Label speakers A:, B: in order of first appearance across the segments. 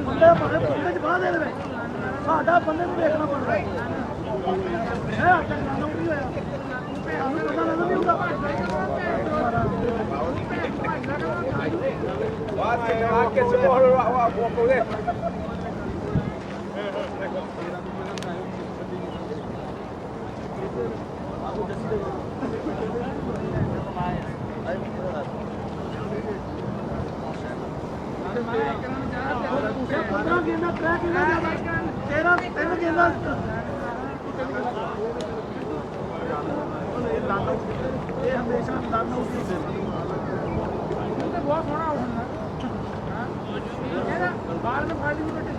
A: ਬੰਦੇ ਭਾਵੇਂ ਬੰਦੇ ਚ ਬਾਹ ਦੇ ਦੇਵੇ ਸਾਡਾ ਬੰਦੇ ਨੂੰ ਵੇਖਣਾ ਪੈਂਦਾ ਹੈ ਸਾਨੂੰ ਕੀ ਹੋਇਆ ਸਾਨੂੰ ਪਤਾ ਲੱਗਦਾ ਨਹੀਂ ਹੁੰਦਾ
B: ਬਾਤ ਕੇ ਸਪੋਰਟ ਉਹ ਕੋਲੇ
A: गेंदा ट्रैक तेरा तीन गेंदा ये हमेशा रन आउट बहुत सोना बाहर में फाड़ी नहीं बटे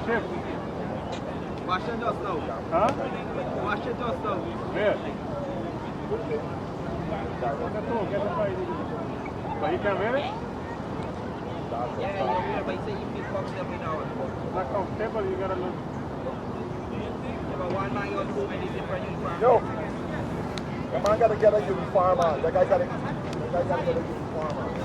B: Shift. Washington just now. Huh? Washington just now. Where? But he can't wear it? Yeah, but he said you feel comfortable now. Not comfortable, you gotta look. Yeah, but one man got so many different uniforms. Yo! The man gotta get a uniform on. The guy gotta get a uniform on.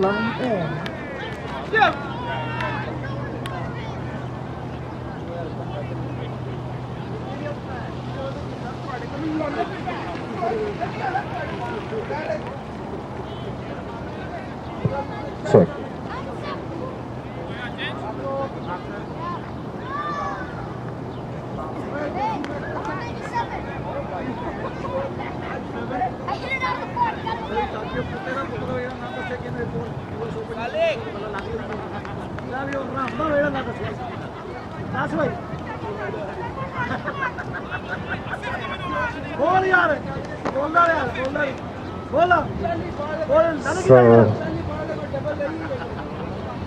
A: Line in.
B: Yeah.
C: Sorry. So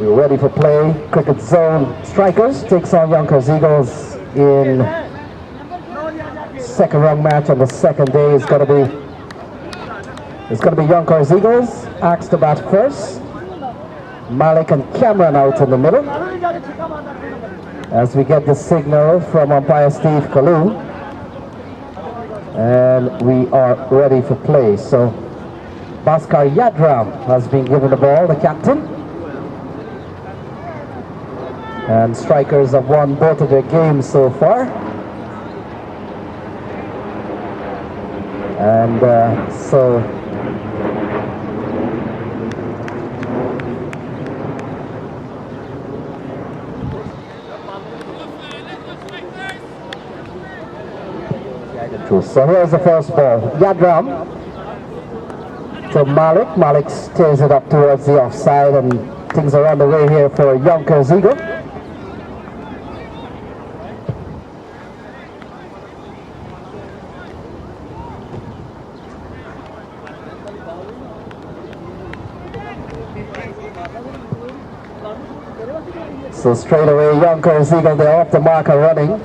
C: we're ready for play. Cricket zone strikers takes on Yonkers Eagles in second round match on the second day. It's gonna be Yonkers Eagles asked to bat first. Malik and Cameron out in the middle. As we get the signal from umpire Steve Kalu, and we are ready for play. So Bhaskar Yadram has been given the ball, the captain. And strikers have won both of their games so far. And so here's the first ball. Yadram to Malik. Malik steers it up towards the offside, and things are on the way here for Yonkers Eagle. So straight away, Yonkers Eagle, they're off the mark and running.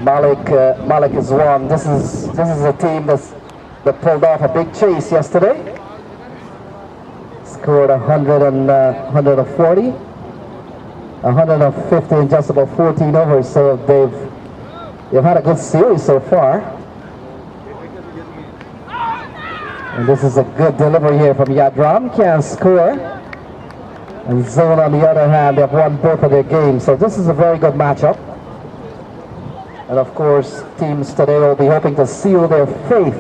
C: Malik is one. This is a team that pulled off a big chase yesterday. Scored 140, 150 in just about 14 overs. So they've had a good series so far. And this is a good delivery here from Yadram. Can't score. And Zone, on the other hand, they've won both of their games. So this is a very good matchup. And of course, teams today will be hoping to seal their faith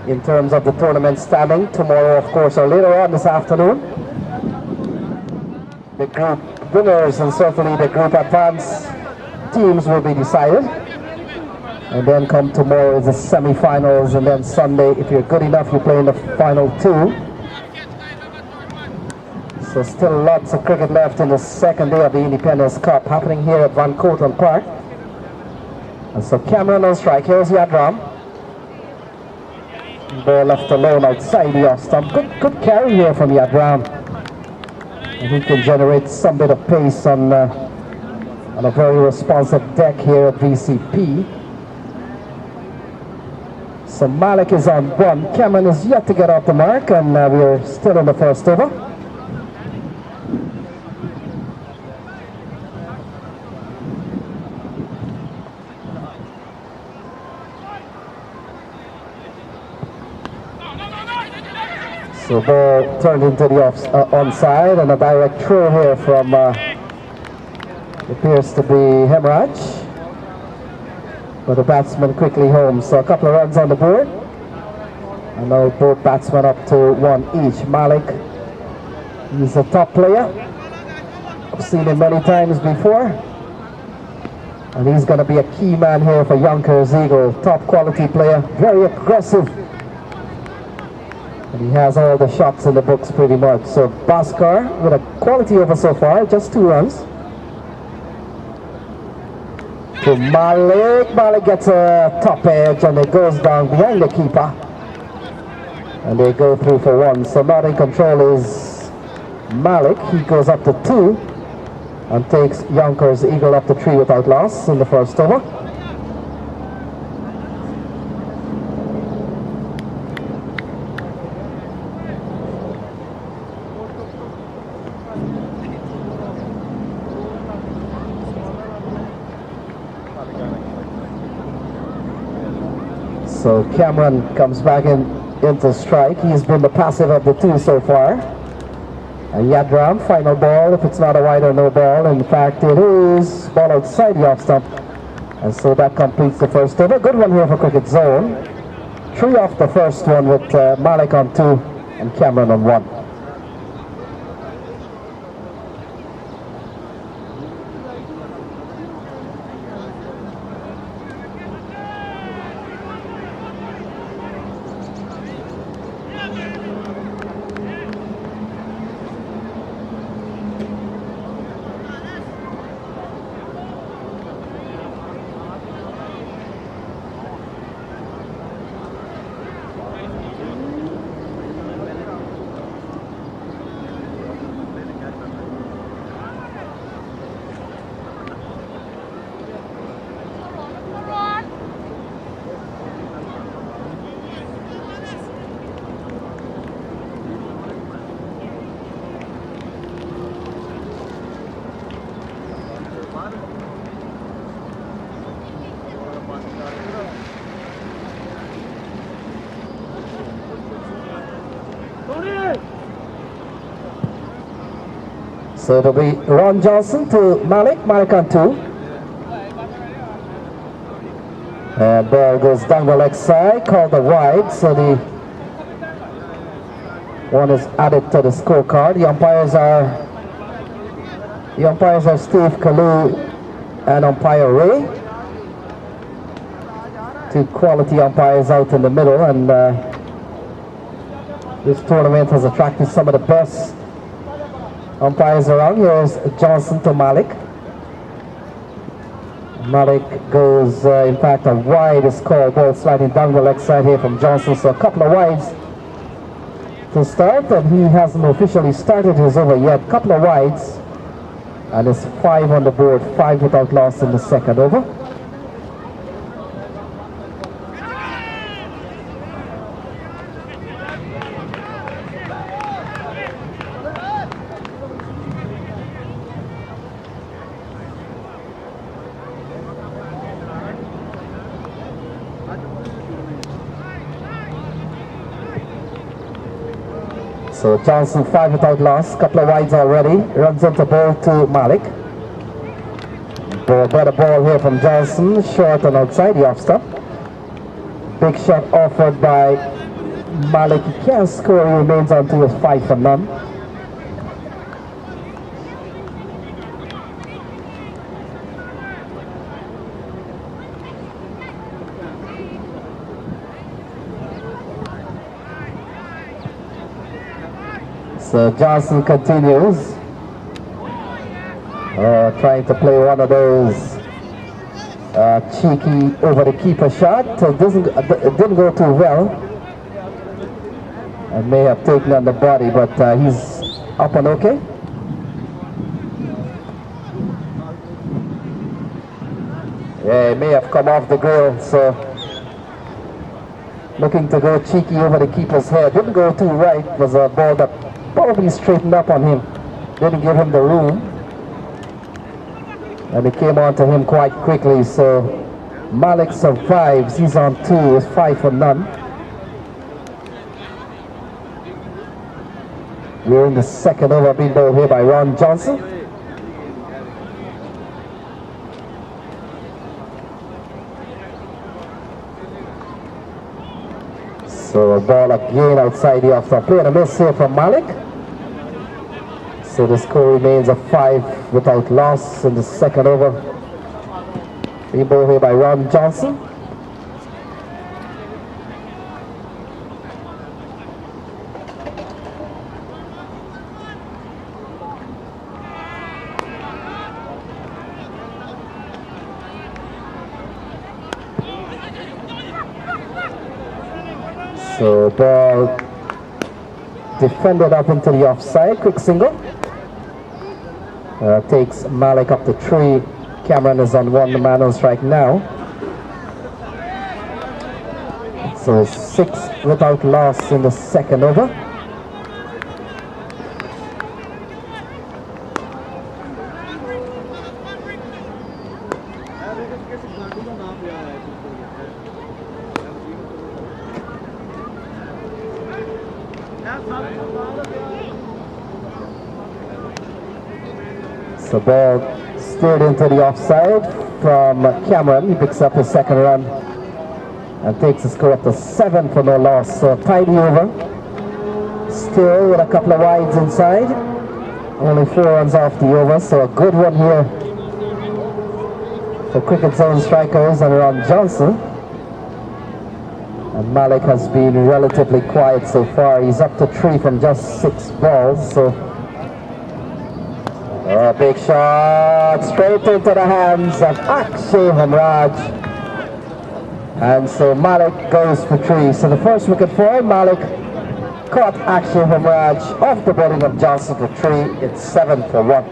C: in terms of the tournament standing. Tomorrow, of course, or later on this afternoon, the group winners and certainly the group advance teams will be decided. And then come tomorrow is the semi-finals, and then Sunday, if you're good enough, you play in the final two. So still lots of cricket left in the second day of the Independence Cup happening here at Cortlandt Park. And so Cameron on strike. Here's Yadram. Ball left alone outside the off stump. Good carry here from Yadram. And he can generate some bit of pace on a very responsive deck here at VCP. So Malik is on one. Cameron is yet to get off the mark, and we're still in the first over. So ball turned into the onside, and a direct throw here from appears to be Hemraj. But the batsman quickly home. So a couple of runs on the board. And now both batsmen up to one each. Malik, he's a top player. I've seen him many times before. And he's going to be a key man here for Yonkers Eagle. Top quality player, very aggressive. And he has all the shots in the books pretty much. So Bhaskar with a quality over so far, just 2 runs. To Malik. Malik gets a top edge and it goes down behind the keeper. And they go through for 1. So not in control is Malik. He goes up to 2 and takes Yonkers Eagle up to 3 without loss in the first over. So Cameron comes back into strike. He's been the passive of the 2 so far. And Yadram, final ball, if it's not a wide or no ball. In fact, it is ball outside the off stump. And so that completes the first over. Good one here for Cricket Zone. 3 off the first one with Malik on 2 and Cameron on 1. So it'll be Ron Johnson to Malik. Malik on 2. And ball goes down the leg side, called a wide, so the one is added to the scorecard. The umpires are Steve Kalu and umpire Ray. 2 quality umpires out in the middle, and this tournament has attracted some of the best umpires around. Here's Johnson to Malik. Malik goes, in fact, a wide is called. Ball sliding down the leg side here from Johnson, so a couple of wides to start, and he hasn't officially started his over yet. Couple of wides, and it's 5 on the board, 5 without loss in the second over. So Johnson 5 without loss, couple of wides already, runs into ball to Malik. Better ball here from Johnson, short and outside the off stump. Big shot offered by Malik, he can't score, he remains on to his 5 for none. So Johnson continues, trying to play one of those cheeky over the keeper shot. It didn't go too well. And may have taken on the body, but he's up and okay. Yeah, it may have come off the grill, so looking to go cheeky over the keeper's head. Didn't go too right, was a ball that probably straightened up on him, didn't give him the room, and it came on to him quite quickly. So Malik survives, he's on 2, it's 5 for none. We're in the second over, being bowled here by Ron Johnson. So a ball again outside the off-stump. Play and a miss here from Malik. So the score remains a 5 without loss in the second over. Being bowled here by Ron Johnson. So ball defended up into the offside, quick single. Takes Malik up to 3. Cameron is on 1 man on strike now. So 6 without loss in the second over. So ball steered into the offside from Cameron. He picks up his second run and takes the score up to 7 for no loss. So tidy over. Still with a couple of wides inside. Only 4 runs off the over. So a good one here for Cricket Zone strikers and Ron Johnson. And Malik has been relatively quiet so far. He's up to 3 from just 6 balls. So a big shot straight into the hands of Akshay Hamraj. And so Malik goes for 3. So the first wicket for him, Malik caught Akshay Hamraj off the bowling of Johnson for 3. It's 7 for 1.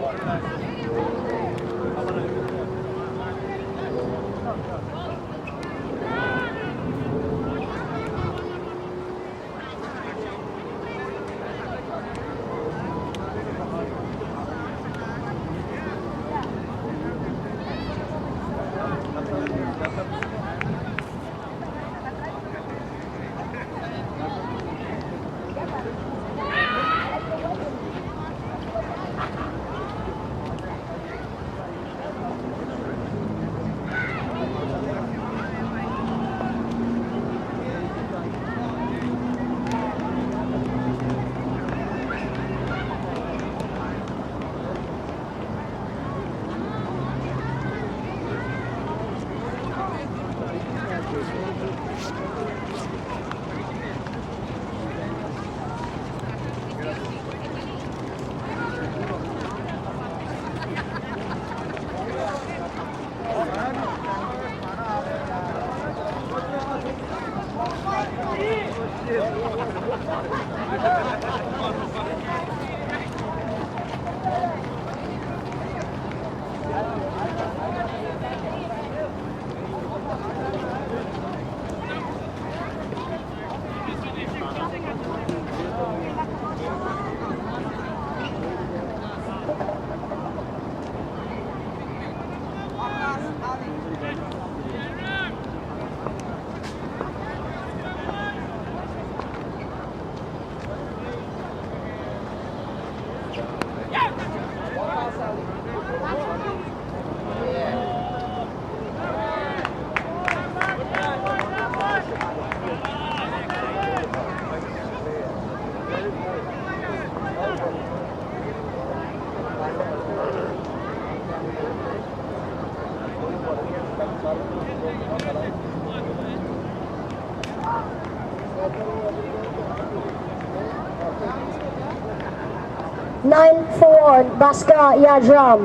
D: Nine for 1, Bhaskar Yajram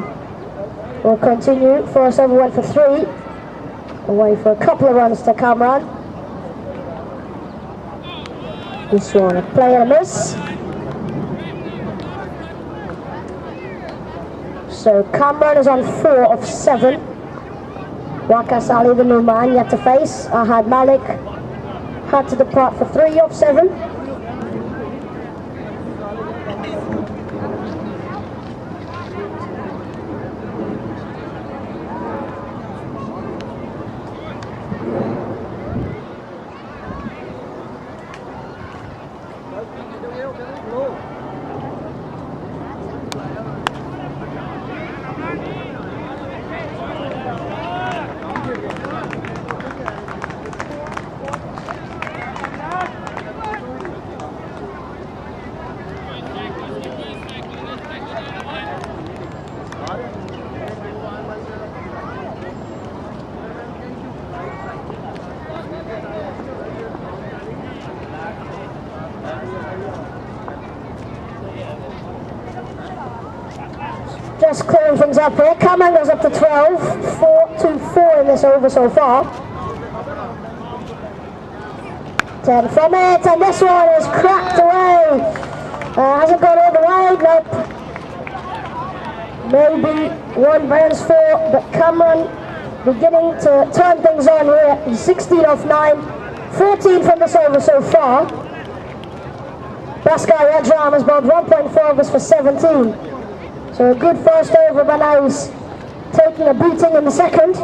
D: will continue. First over went for 3. Away for a couple of runs to Kamran. This one, a play and a miss. So Kamran is on 4 of 7. Waqas Ali, the new man, yet to face. Ahad Malik had to depart for 3 of 7. Just clearing things up here. Kamran goes up to 12, 4-4 in this over so far. 10 from it, and this one is cracked away. Hasn't gone all the way, nope. Maybe 1 bounce 4, but Kamran beginning to turn things on here. He's 16 off 9, 14 from this over so far. Bhaskar Yajram has bowled 1.4 overs for 17. So a good first over, but now he's taking a beating in the second.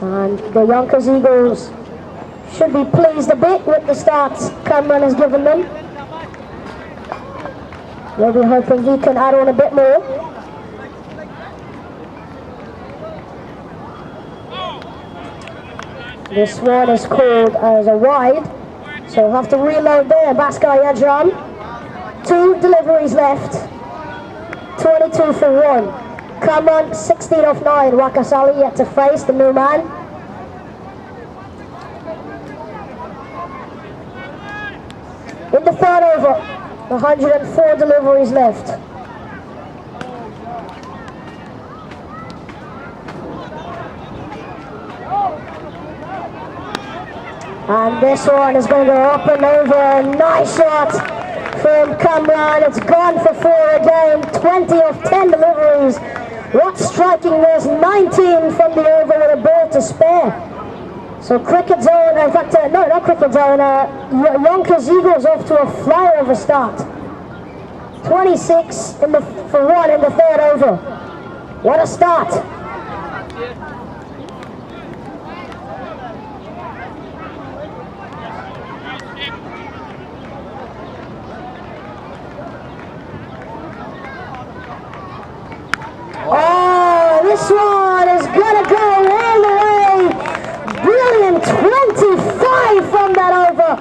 D: And the Yonkers Eagles should be pleased a bit with the start Kamran has given them. They'll be hoping he can add on a bit more. This one is called as a wide. So we'll have to reload there, Bhaskar Yajram. 2 deliveries left. 22 for 1. Kamran, 16 off 9. Waqas Ali yet to face, the new man. In the third over, 104 deliveries left. And this one is going to go up and over. Nice shot from Kamran. It's gone for 4 again. 20 of 10 deliveries. What's striking this? 19 from the over with a ball to spare. So cricket zone, in fact, no, not cricket zone. Yonkers Eagles off to a flyover start. 26 for 1 in the third over. What a start. Oh, this one is gonna go all the way. Brilliant, 25 from that over.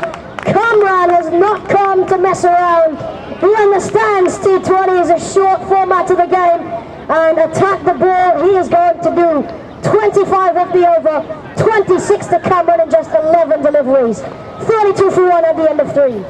D: Kamran has not come to mess around. He understands T20 is a short format of the game and attack the ball. He is going to do 25 of the over, 26 to Kamran in just 11 deliveries. 32 for 1 at the end of 3.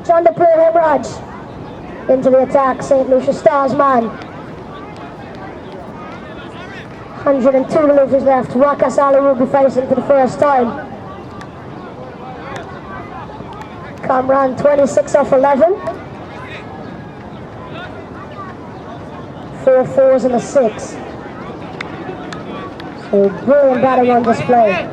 D: Chandapur Hemraj into the attack, St. Lucia Stars man. 102 deliveries left. Waqas Ali will be facing for the first time. Kamran 26 off 11. 4 fours and a 6. So brilliant batting on display.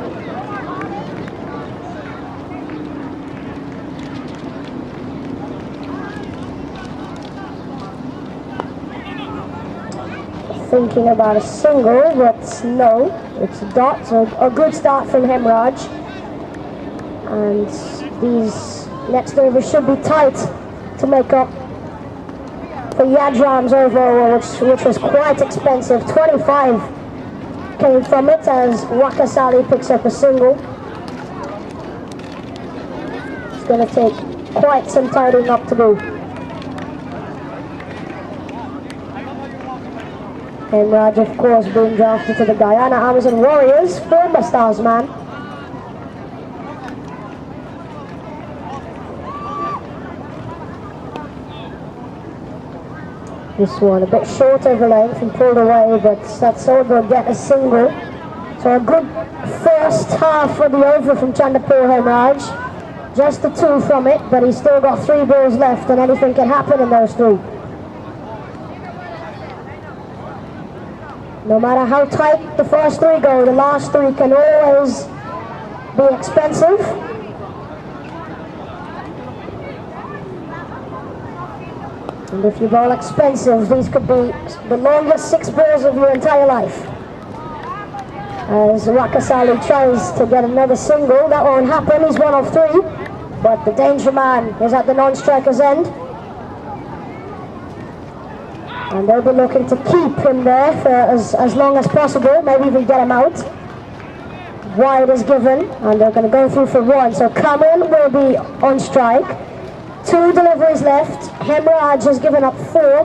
D: thinking about a single, but no, it's a dot, so a good start from Hemraj. And these next overs should be tight to make up for Yadram's over, which was quite expensive. 25 came from it as Wakasali picks up a single. It's going to take quite some tidying up to do. Hemraj, of course, being drafted to the Guyana Amazon Warriors, former Stars man. This one a bit short over length and pulled away, but Satsogo will get a single. So a good first half for the over from Chandapur Hemraj. Just a 2 from it, but he's still got 3 balls left and anything can happen in those 3. No matter how tight the first 3 go, the last 3 can always be expensive. And if you bowl expensive, these could be the longest 6 balls of your entire life. As Rakasali tries to get another single, that won't happen, he's 1 of 3. But the danger man is at the non-striker's end. And they'll be looking to keep him there for as long as possible, maybe even get him out. Wide is given, and they're going to go through for 1. So Cameron will be on strike. 2 deliveries left. Hemraj has given up 4.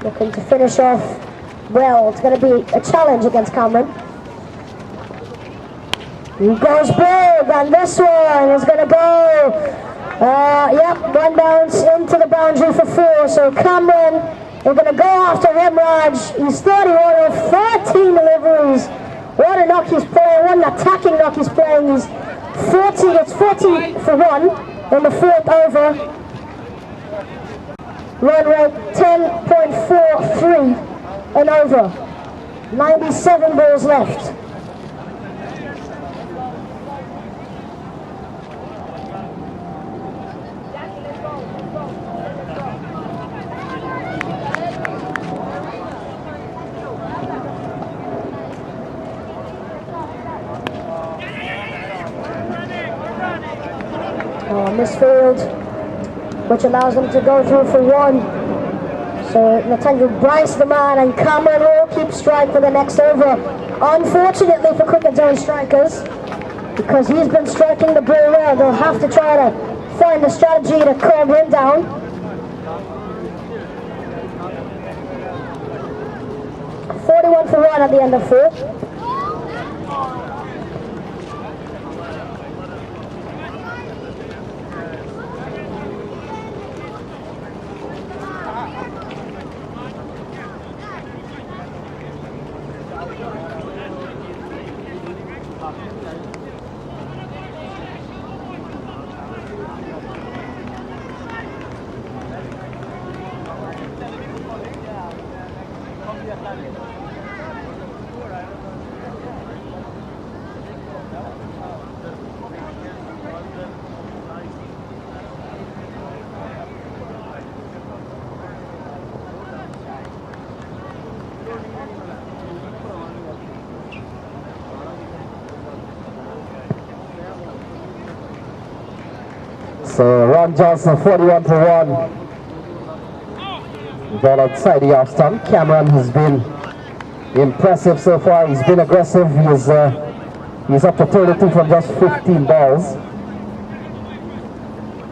D: Looking to finish off well. It's going to be a challenge against Cameron. He goes big, and this one is going to go. Yep, 1 bounce into the boundary for 4. So Cameron, they're going to go after Hemraj. He's 31 of 13 deliveries. What a knock he's playing, what an attacking knock he's playing. He's 40, it's 40 for 1 in the 4th over. Run rate 10.43 and over. 97 balls left. Misfield, which allows them to go through for 1. So Nathaniel Bryce the man, and Cameron will keep strike for the next over. Unfortunately for Cricket Zone strikers, because he's been striking the ball well, they'll have to try to find a strategy to calm him down. $41 for 1 at the end of 4.
C: So Ron Johnson 41 for 1. Ball outside the off stump. Cameron has been impressive so far. He's been aggressive. He's up to 32 from just 15 balls.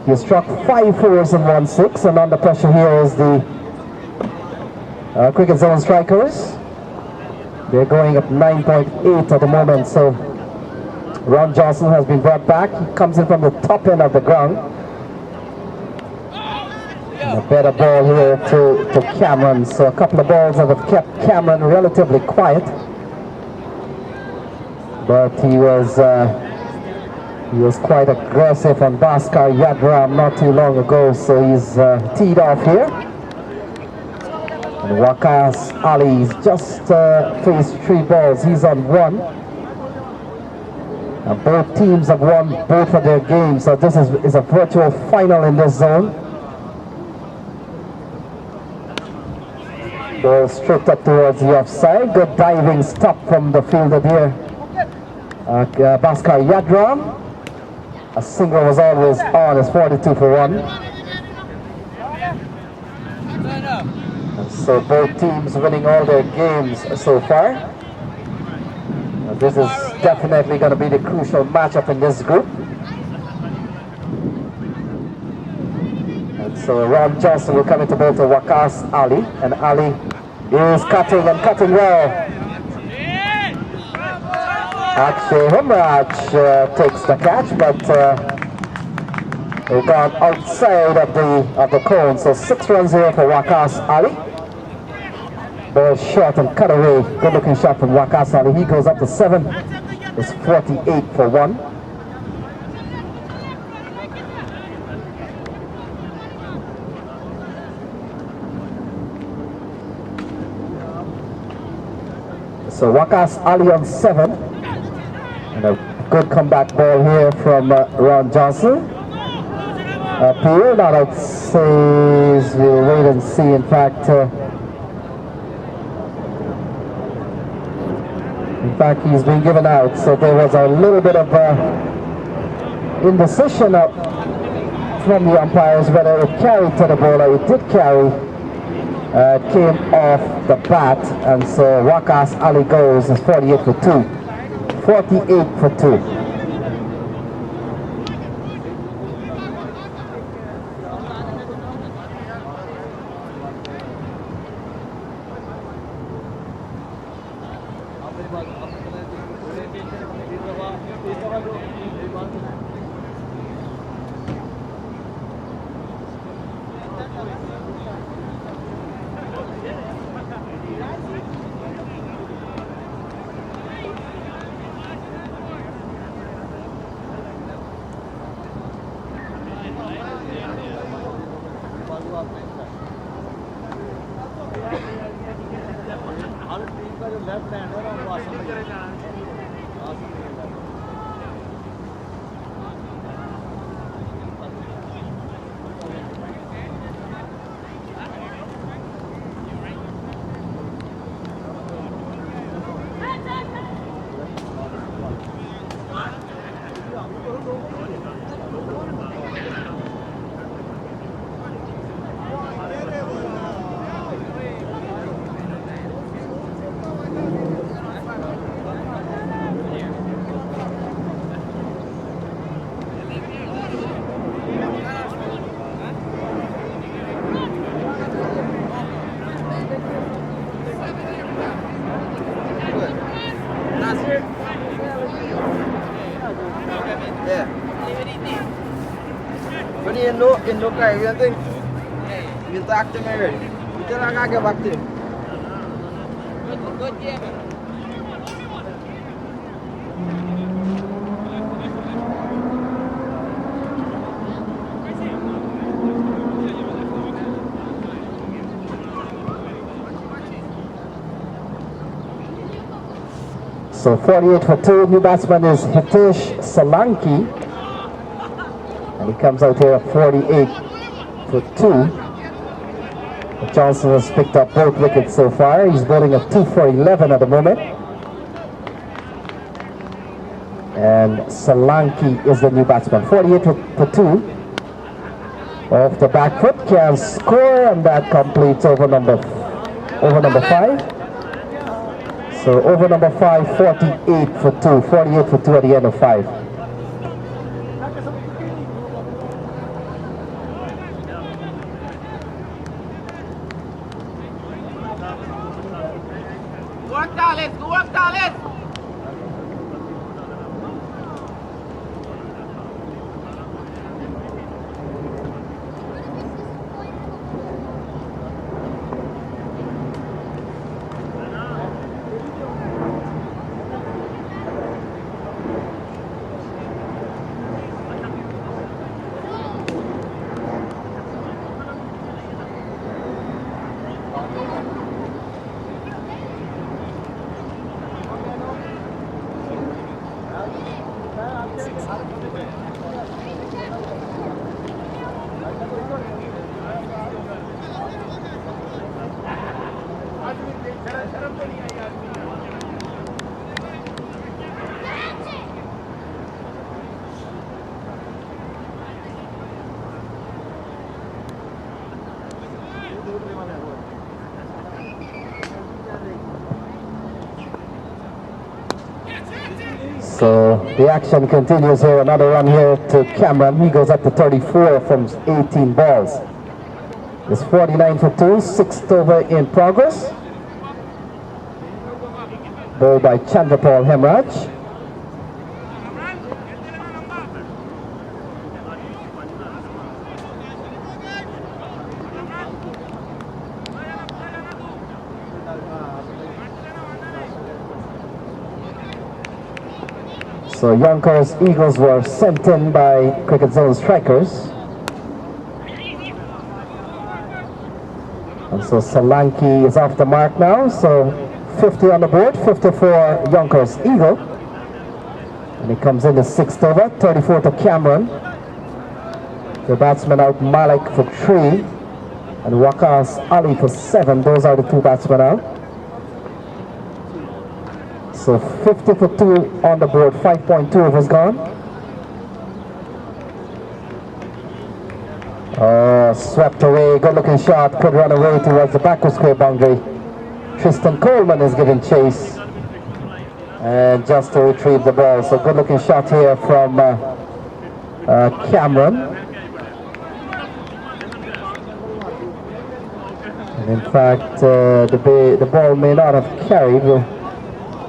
C: He struck 5 fours and 1 6, and under pressure here is the Cricket Zone strikers. They're going up 9.8 at the moment. So Ron Johnson has been brought back. He comes in from the top end of the ground. And a better ball here to Cameron. So a couple of balls that have kept Cameron relatively quiet. But he was quite aggressive on Bhaskar Yadram not too long ago. So he's teed off here. And Wakas Ali's just faced 3 balls. He's on 1. And both teams have won both of their games, so this is a virtual final in this zone. Ball straight up towards the offside. Good diving stop from the fielder there. Bhaskar Yadram. A single was always on. It's 42 for 1. And so both teams winning all their games so far. Now this is definitely going to be the crucial matchup in this group. And so Ron Johnson will come into both to Waqas Ali. And Ali is cutting and cutting well. Akshay Humraj takes the catch, but they've gone outside of the cone. So 6 runs here for Waqas Ali. Ball short and cut away. Good looking shot from Waqas Ali. He goes up to 7. It's 48 for 1. So Waqas Ali on 7. And a good comeback ball here from Ron Johnson. Pierre not out says we'll wait and see. In fact, he's been given out. So there was a little bit of indecision from the umpires whether it carried to the ball or it did carry. It came off the bat, and so Waqas Ali goes is 48 for 2. 48 for 2.
B: In no Caribbean thing. You talk to me already. You tell I gotta get back to you. Good game.
C: So 48 for 2. New batsman is Hitesh Solanki. And he comes out here at 48 for 2. Johnson has picked up both wickets so far. He's bowling at 2 for 11 at the moment. And Solanki is the new batsman. 48 for 2. Off the back foot, can score, and that completes over number 5. So over number 5, 48 for 2. 48 for 2 at the end of 5. So the action continues here. Another run here to Cameron. He goes up to 34 from 18 balls. It's 49 for 2, 6th over in progress. Bowled by Chandrapal Hemraj. So Yonkers Eagles were sent in by Cricket Zone strikers. And so Solanki is off the mark now. So 50 on the board, 50 for Yonkers Eagle. And he comes in the 6th over, 34 to Cameron. The batsman out Malik for 3. And Waqas Ali for 7. Those are the 2 batsmen out. So 50 for 2 on the board, 5.2 overs gone. Oh, swept away, good looking shot, could run away towards the backward square boundary. Tristan Coleman is giving chase. And just to retrieve the ball. So good looking shot here from Cameron. And in fact, the ball may not have carried.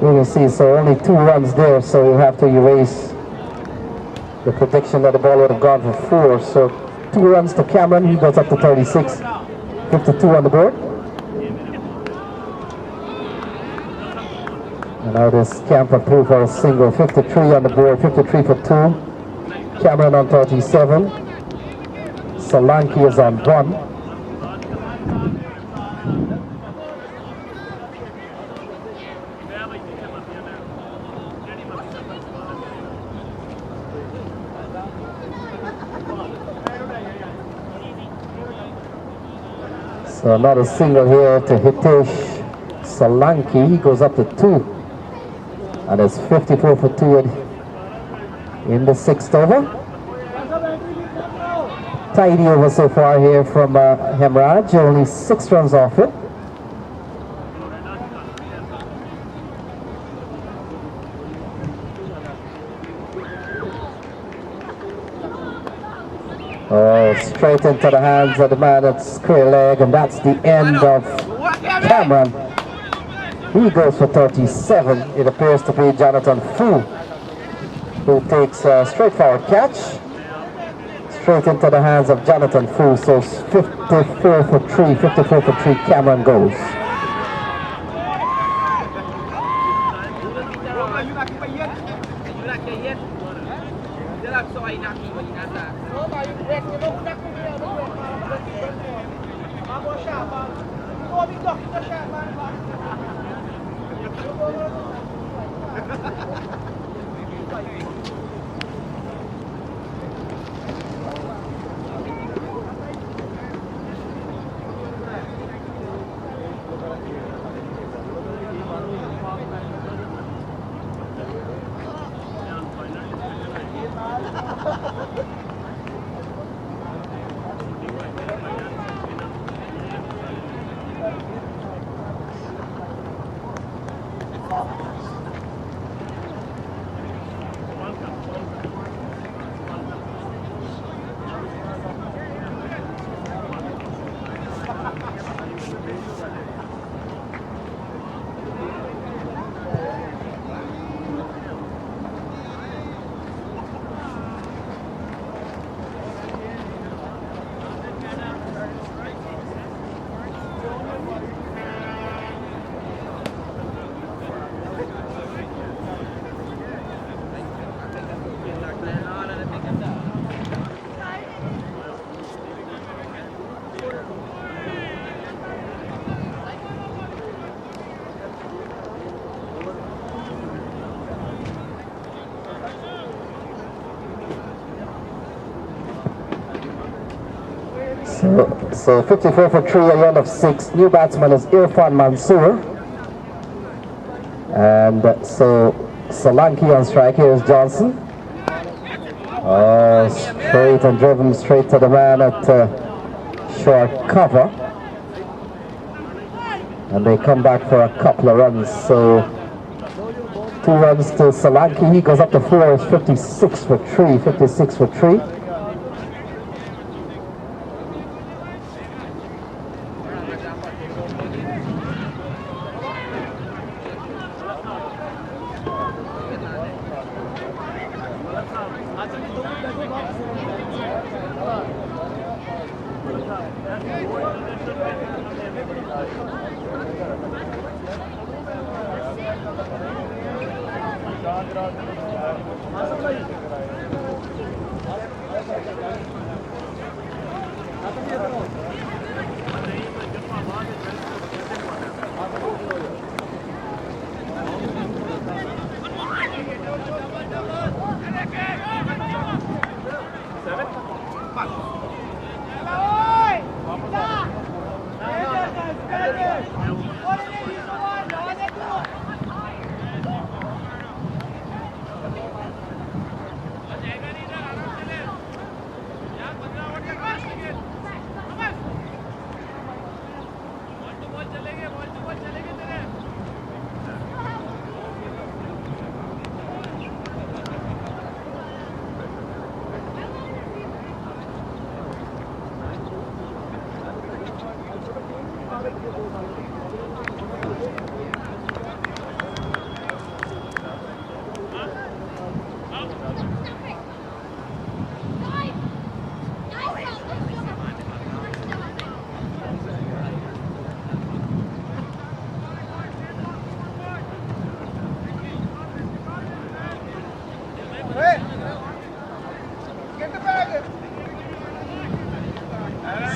C: We will see, so only 2 runs there, so you have to erase the prediction that the ball would have gone for 4. So 2 runs to Cameron, he goes up to 36, 52 on the board. And now this camper through for a single, 53 on the board, 53 for 2. Cameron on 37. Solanki is on 1. So another single here to Hitesh Solanki. He goes up to 2. And it's 54 for 2 in the 6th over. Tidy over so far here from Hemraj. Only 6 runs off it. Oh, straight into the hands of the man at square leg, and that's the end of Cameron. He goes for 37. It appears to be Jonathan Fu who takes a straightforward catch. Straight into the hands of Jonathan Fu. So 54 for 3, 54 for 3, Cameron goes. So 54 for 3, a run of 6. New batsman is Irfan Mansoor. And so Solanki on strike. Here is Johnson. Oh, straight and driven straight to the man at short cover. And they come back for a couple of runs. So 2 runs to Solanki. He goes up to 4. It's 56 for 3. 56 for 3.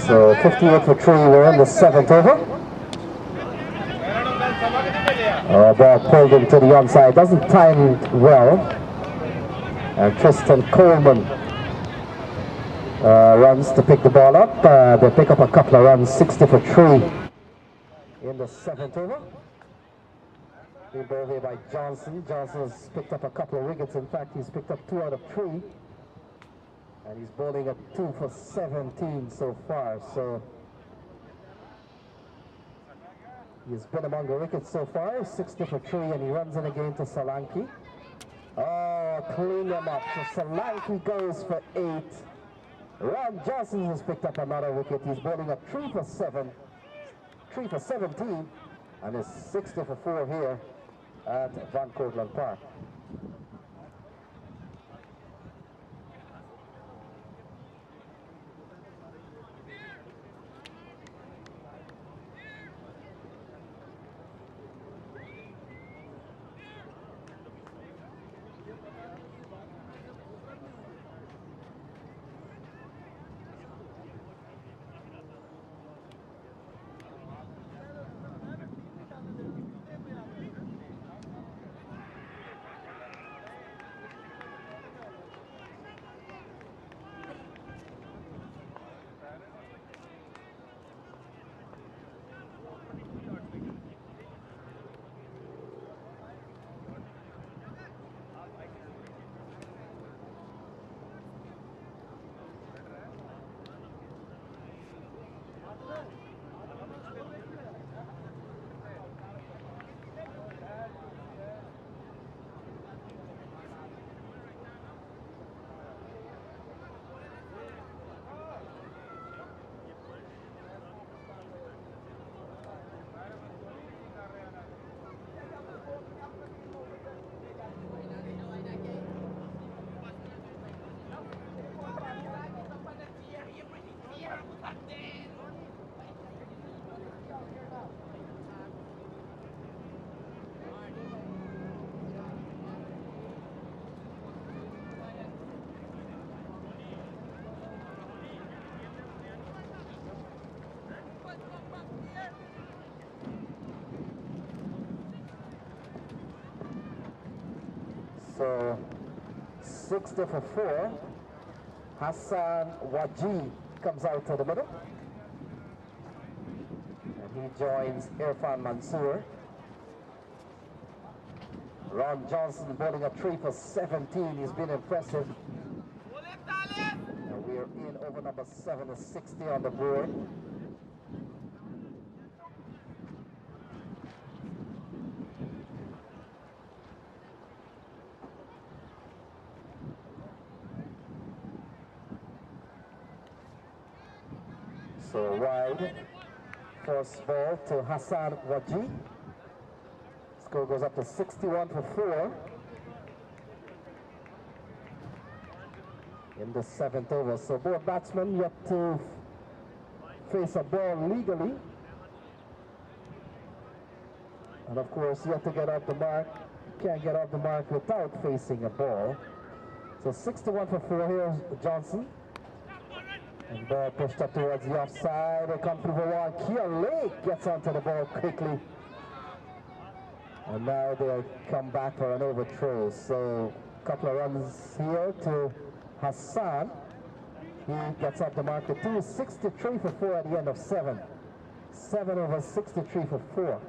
C: So 58 for 3, we're in the 7th over. Ball pulled into the onside, doesn't time well. And Tristan Coleman runs to pick the ball up. They pick up a couple of runs, 60 for 3 in the 7th over. Big ball here by Johnson. Johnson has picked up a couple of wickets. In fact, he's picked up 2 out of 3. And he's bowling at 2 for 17 so far. So he's been among the wickets so far, 60 for 3, and he runs in again to Solanki. Oh, clean him up. So Solanki goes for 8. Ron Johnson has picked up another wicket. He's bowling at 3 for 17, and is 60 for 4 here at Van Cortlandt Park. So 60 for 4. Hassan Waji comes out to the middle. And he joins Irfan Mansoor. Ron Johnson bowling a 3 for 17. He's been impressive. And we're in over number 7 is 60 on the board. So wide. First ball to Hassan Waji. Score goes up to 61 for 4. In the 7th over. So both batsmen yet to face a ball legally. And of course yet to get off the mark. Can't get off the mark without facing a ball. So 61 for 4 here, Johnson. And ball pushed up towards the offside. They come through for one. Kia Lake gets onto the ball quickly. And now they'll come back for an overthrow. So a couple of runs here to Hassan. He gets off the mark to 263 for 4 at the end of 7. 7 over 63 for 4.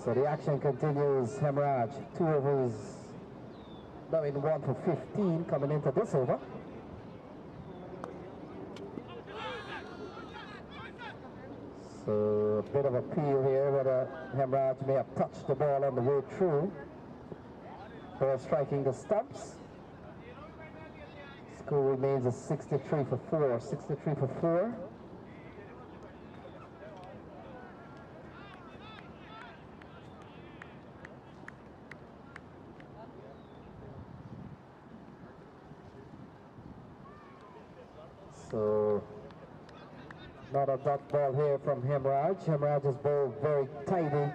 C: So the action continues. Hemraj, 2 overs, now in 1 for 15 coming into this over. So a bit of a peel here, whether Hemraj may have touched the ball on the way through. Ball striking the stumps. Score remains a 63 for 4. 63 for 4. So, not a dot ball here from Hemraj. Hemraj is bowled very tidy.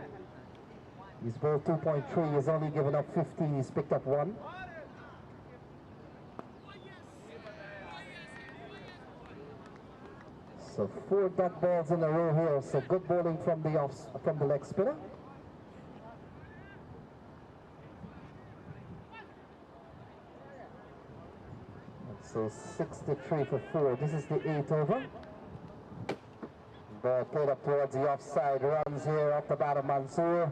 C: He's bowled 2.3. He's only given up 15. He's picked up 1. So 4 dot balls in a row here. So good bowling from the leg spinner. So 63 for 4. This is the 8th over. Ball played up towards the offside. Runs here off the bat of Mansoor.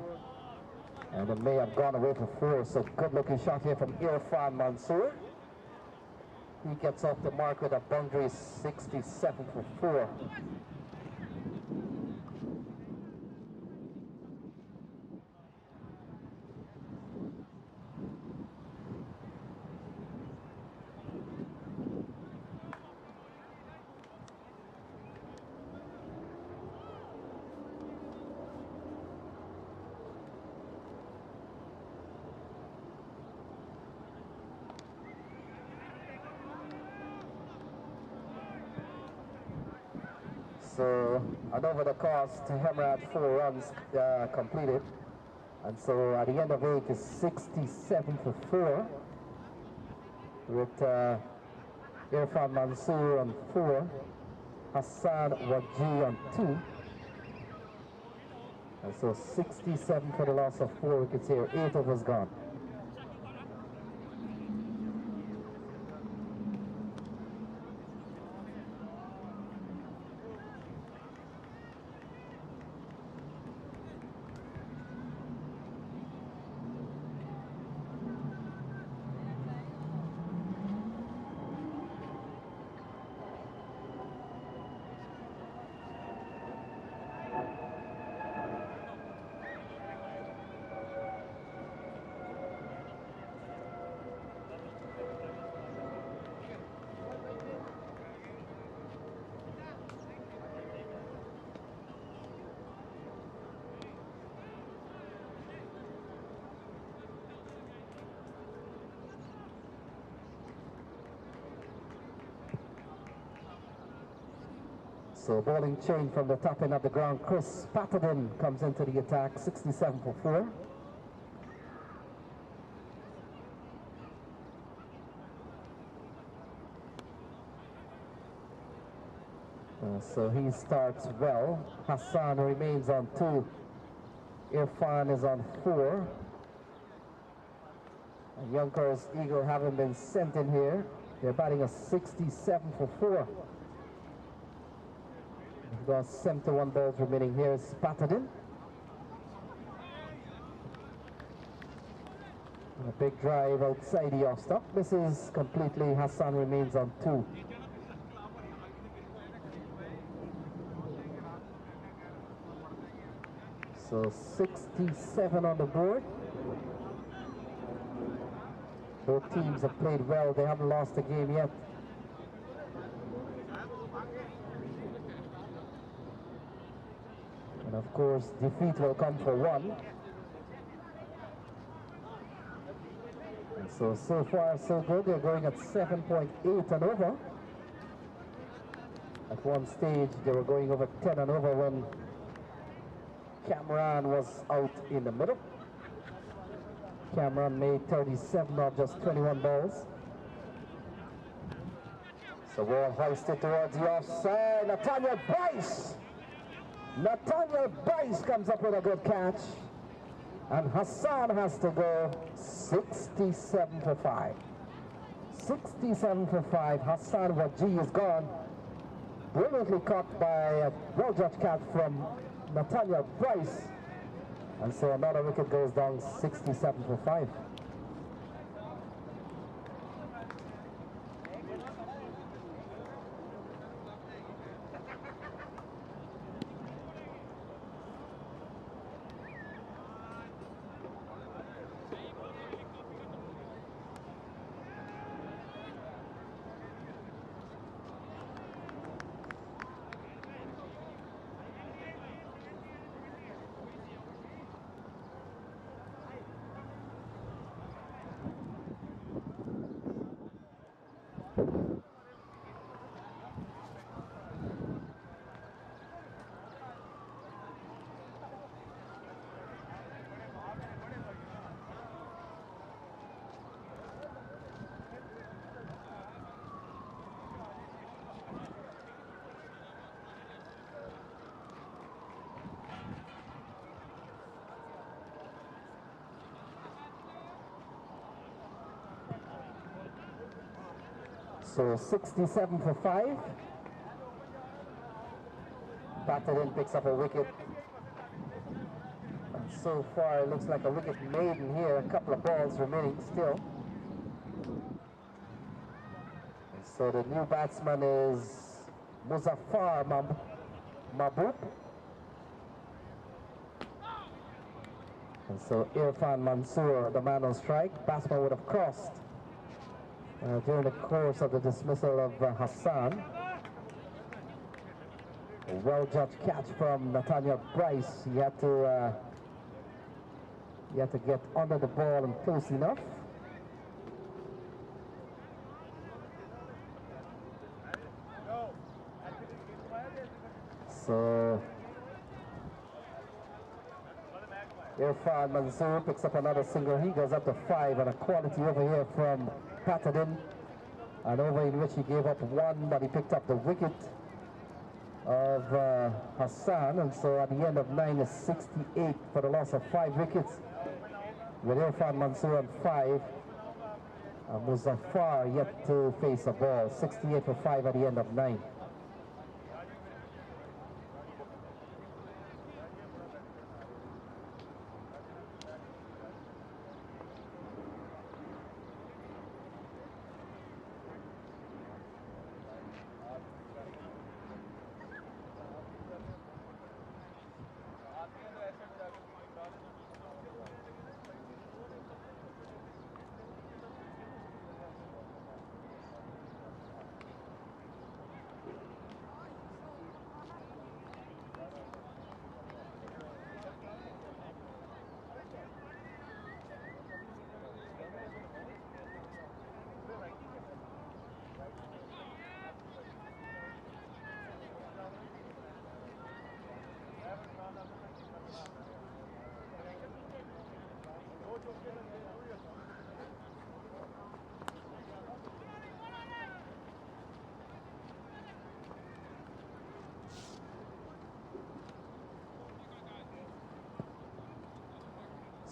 C: And it may have gone away for 4. So good looking shot here from Irfan Mansoor. He gets off the mark with a boundary 67 for 4. So, and over the course, Hemraj 4 runs completed. And so at the end of 8 is 67 for 4. With Irfan Mansoor on 4. Hassan Waji on 2. And so 67 for the loss of 4 wickets here. 8 overs gone. So bowling change from the top end of the ground. Chris Patterson comes into the attack, 67 for 4. So he starts well. Hassan remains on 2. Irfan is on 4. And Yonkers Eagle haven't been sent in here. They're batting a 67 for 4. We've got 71 balls remaining. Here is Patterson. And a big drive outside the off stop. Misses completely. Hassan remains on 2. So 67 on the board. Both teams have played well. They haven't lost a game yet. And of course, defeat will come for one. And so far, so good. They're going at 7.8 and over. At one stage, they were going over 10 and over when Cameron was out in the middle. Cameron made 37 of just 21 balls. So ball hoisted towards the offside. Nathaniel Bryce comes up with a good catch. And Hassan has to go 67 for 5. 67 for 5. Hassan Waji is gone. Brilliantly caught by a well-judged catch from Nathaniel Bryce. And so another wicket goes down 67 for 5. So 67 for 5. Patterson picks up a wicket. And so far it looks like a wicket maiden here. A couple of balls remaining still. And so the new batsman is Muzaffar Mahbub. And so Irfan Mansoor, the man on strike. Batsman would have crossed during the course of the dismissal of Hassan. A well-judged catch from Nathaniel Bryce. He had to get under the ball and close enough. So Irfan Mansoor picks up another single. He goes up to 5, and a quality over here from Patterson, an over in which he gave up 1, but he picked up the wicket of Hassan, and so at the end of 9 is 68 for the loss of 5 wickets, with Irfan Mansoor on 5, Muzaffar yet to face a ball. 68 for 5 at the end of 9.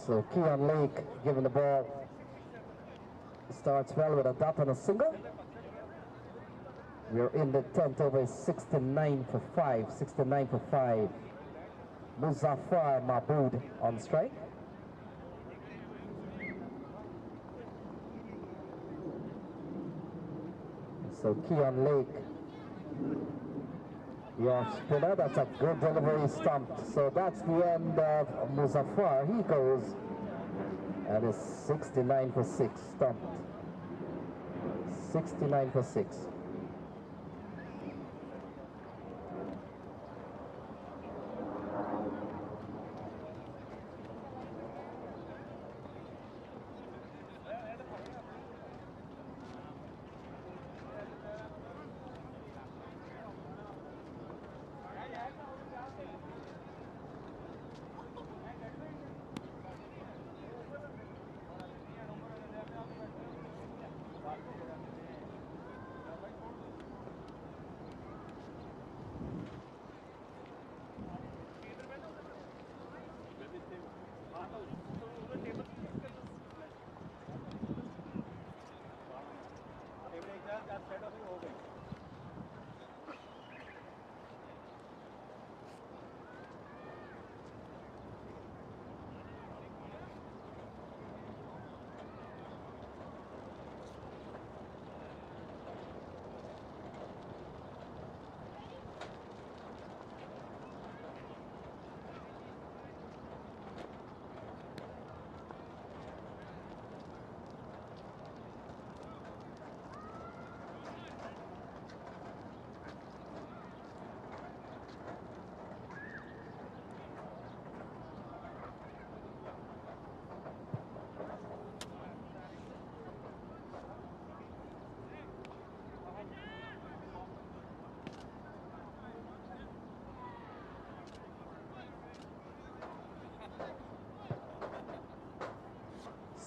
C: So Keon Lake giving the ball. Starts well with a dot and a single. We're in the 10th over, 69 for 5. 69 for 5. Muzaffar Mahmood on strike. So Keon Lake, the off spinner, that's a good delivery, stumped. So that's the end of Muzaffar. He goes and is 69 for 6, stumped. 69 for 6.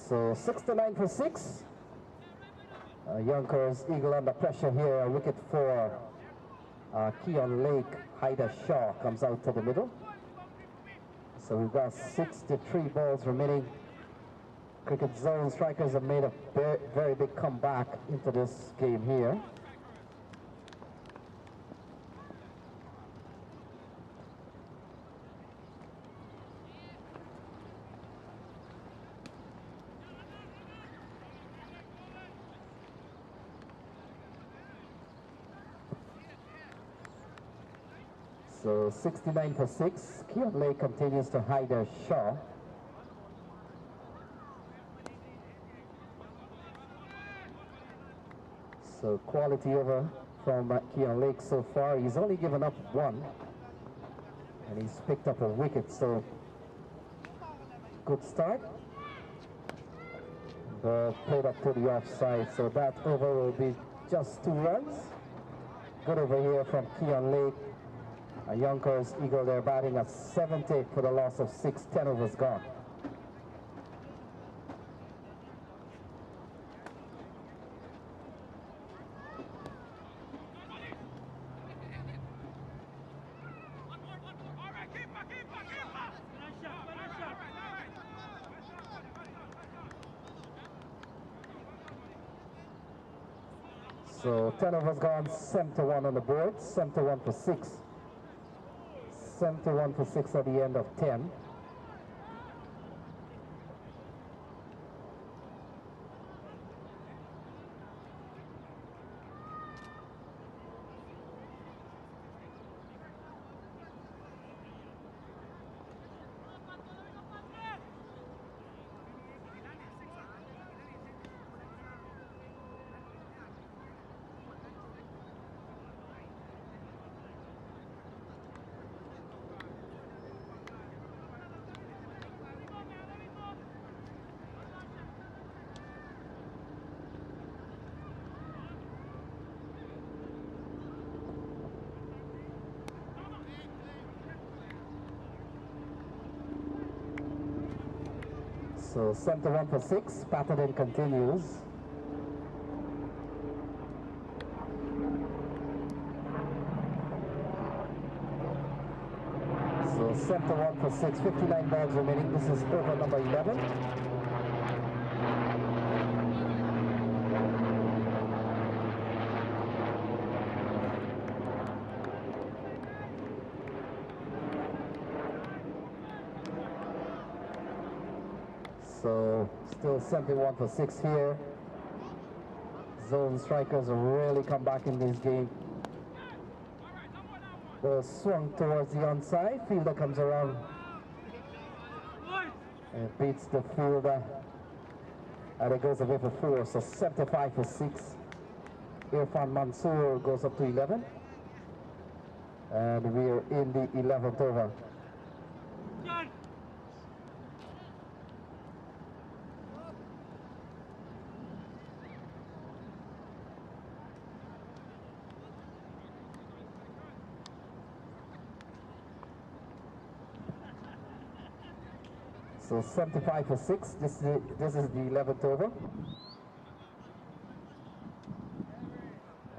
C: So 69 for 6. Yonkers Eagle under pressure here. A wicket for Keon Lake. Haida Shaw comes out to the middle. So we've got 63 balls remaining. Cricket Zone strikers have made a very big comeback into this game here. So 69 for 6. Keon Lake continues to hide their Shaw. So quality over from Keon Lake so far. He's only given up 1. And he's picked up a wicket. So good start. But played up to the offside. So that over will be just 2 runs. Good over here from Keon Lake. Yonkers Eagle, they're batting at 70 for the loss of 6. 10 overs gone. So 10 overs gone, 71 on the board, 71 for 6. 71 for 6 at the end of 10. So 71 for 6, Patterson continues. So 71 for 6, 59 balls remaining. This is over number 11. So still 71 for 6 here. Zone strikers really come back in this game. Ball swung towards the onside. Fielder comes around and beats the fielder. And it goes away for 4. So 75 for 6. Irfan Mansoor goes up to 11. And we're in the 11th over. So 75 for 6. This is the 11th over.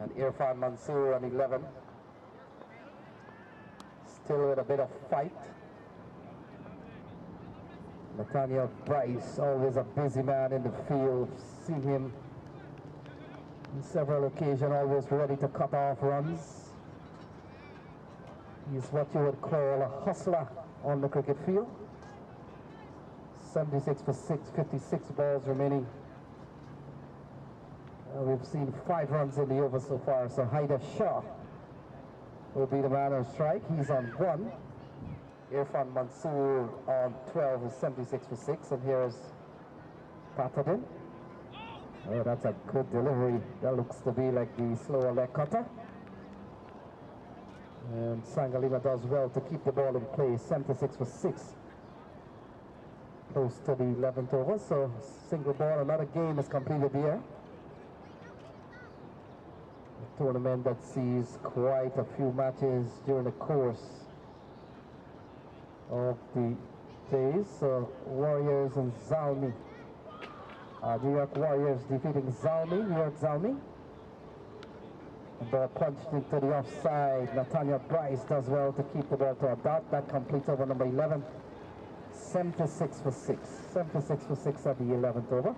C: And Irfan Mansoor on 11. Still with a bit of fight. Nathaniel Bryce, always a busy man in the field. Seen him on several occasions, always ready to cut off runs. He's what you would call a hustler on the cricket field. 76 for 6, 56 balls remaining. We've seen 5 runs in the over so far, so Haider Shah will be the man on strike. He's on 1. Irfan Mansoor on 12 is 76 for 6, and here's Patadin. Oh, that's a good delivery. That looks to be like the slower leg cutter. And Sangalima does well to keep the ball in play, 76 for 6. Close to the 11th over, so single ball, another game is completed here. A tournament that sees quite a few matches during the course of the days. So Warriors and Zalmi. New York Warriors defeating Zalmi, New York Zalmi. The ball punched into the offside. Nathaniel Bryce does well to keep the ball to a dot. That completes over number 11. 76 for 6. 76 for 6 at the 11th over.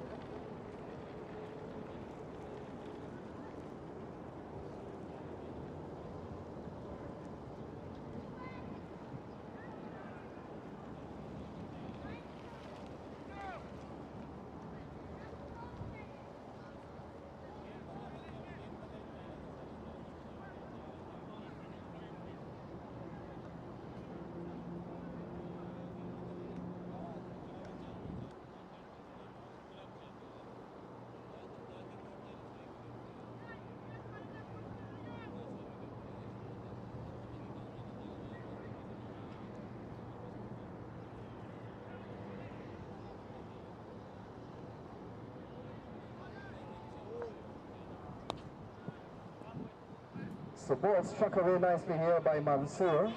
C: So ball struck away nicely here by Mansoor.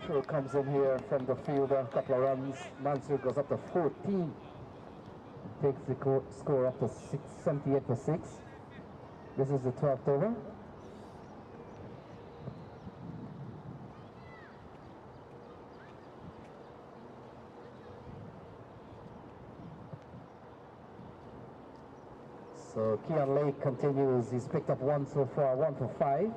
C: Throw comes in here from the fielder, a couple of runs. Mansoor goes up to 14. Takes the score up to 78 for 6. This is the 12th over. So Keon Lake continues. He's picked up 1 so far, 1 for 5.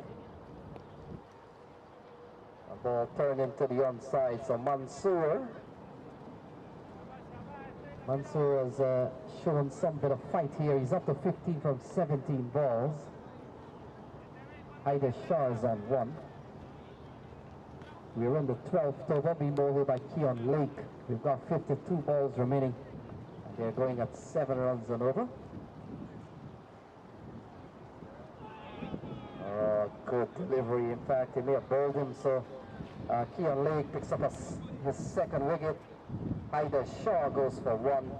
C: A ball turned into the onside. So Mansoor has shown some bit of fight here. He's up to 15 from 17 balls. Haider Shah is on 1. We're in the 12th over, being bowled by Keon Lake. We've got 52 balls remaining. And they're going at 7 runs and over. Good delivery. In fact, he may have bowled him, so Keon Lake picks up his second wicket. Haider Shah goes for 1,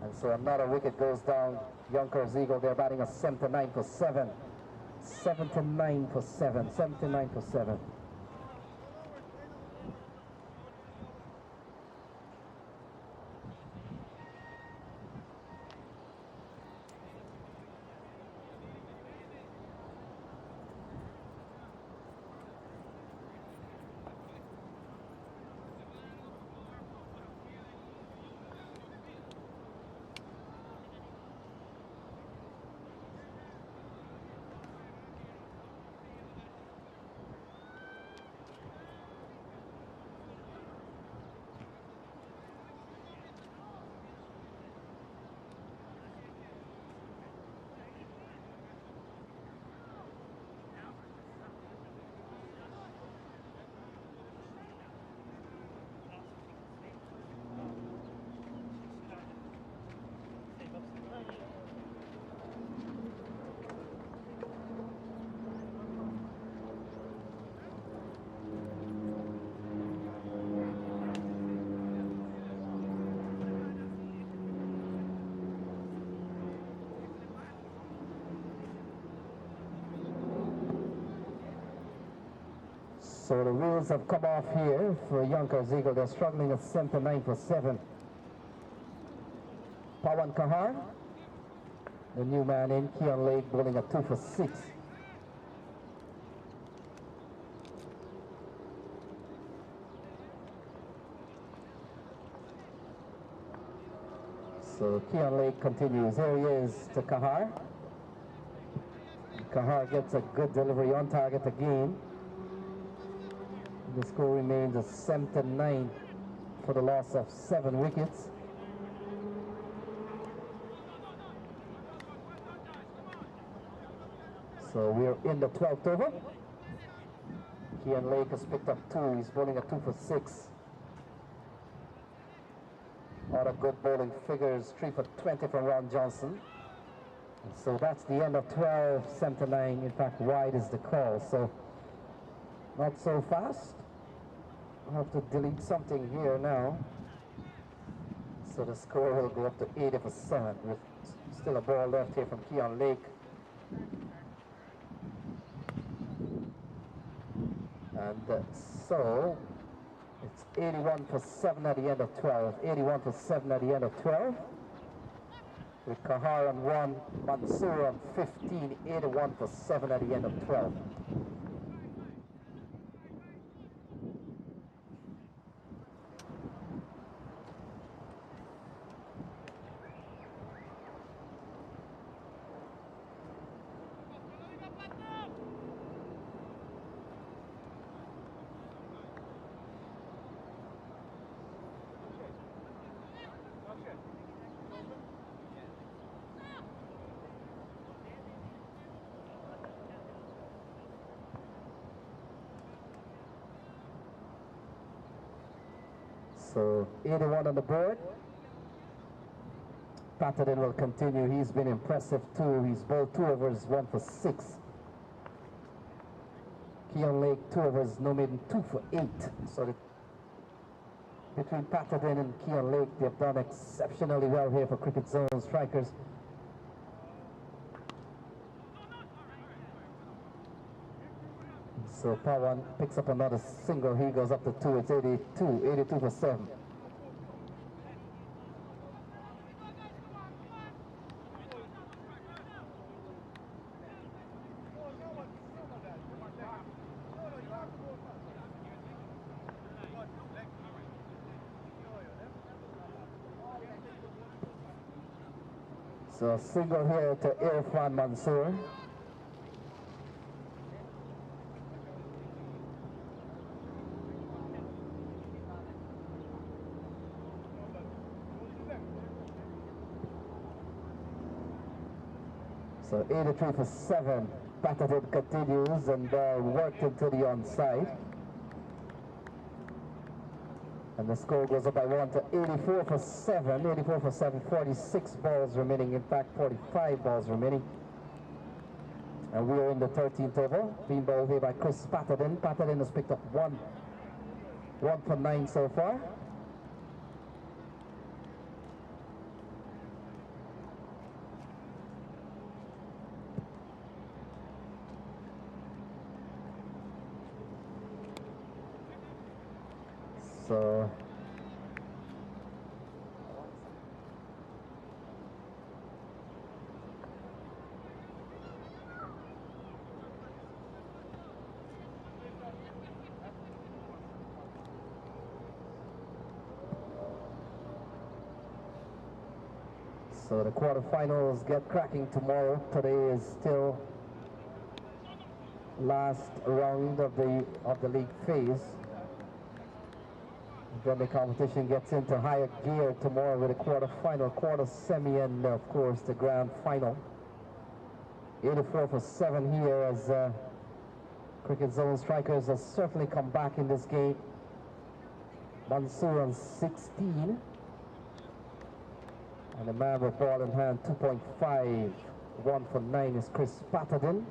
C: and so another wicket goes down. Yonkers Eagle, they're batting a 79 for 7. 79 for 7. 79 for 7. So the wheels have come off here for Yonkers Eagle. They're struggling at 7-9 for 7. Pawan Kahar, the new man in. Keon Lake bowling at 2 for 6. So Keon Lake continues. Here he is to Kahar. Kahar gets a good delivery on target again. The score remains at 7-9 for the loss of 7 wickets. So we're in the 12th over. Keon Lake has picked up 2. He's bowling at 2 for 6. Lot of good bowling figures. 3 for 20 from Ron Johnson. And so that's the end of 12, 7-9. In fact, wide is the call. So not so fast. I'll have to delete something here now. So the score will go up to 80 for 7 with still a ball left here from Keon Lake. And so it's 81 for 7 at the end of 12. 81 for 7 at the end of 12. With Kahar on 1, Mansoor on 15. 81 for 7 at the end of 12. So 81 on the board. Patterson will continue. He's been impressive too. He's bowled 2 overs, 1 for 6. Keon Lake 2 overs, no maiden 2 for 8. So between Patterson and Keon Lake, they've done exceptionally well here for Cricket Zone strikers. So Pawan picks up another single. He goes up to 2. It's 82 for 7. So a single here to Irfan Mansoor. So 83 for 7. Patterson continues and worked into the onside. And the score goes up by 1 to 84 for 7. 84 for 7. 46 balls remaining. In fact, 45 balls remaining. And we are in the 13th over. Being bowled here by Chris Patterson. Patterson has picked up 1 for 9 so far. So the quarterfinals get cracking tomorrow. Today is still last round of the league phase. Then the competition gets into higher gear tomorrow with a quarterfinal, quarter semi, and of course the grand final. 84 for 7 here as Cricket Zone strikers have certainly come back in this game. Mansoor on 16. And the man with ball in hand, 2.5. 1 for 9 is Chris Patterson.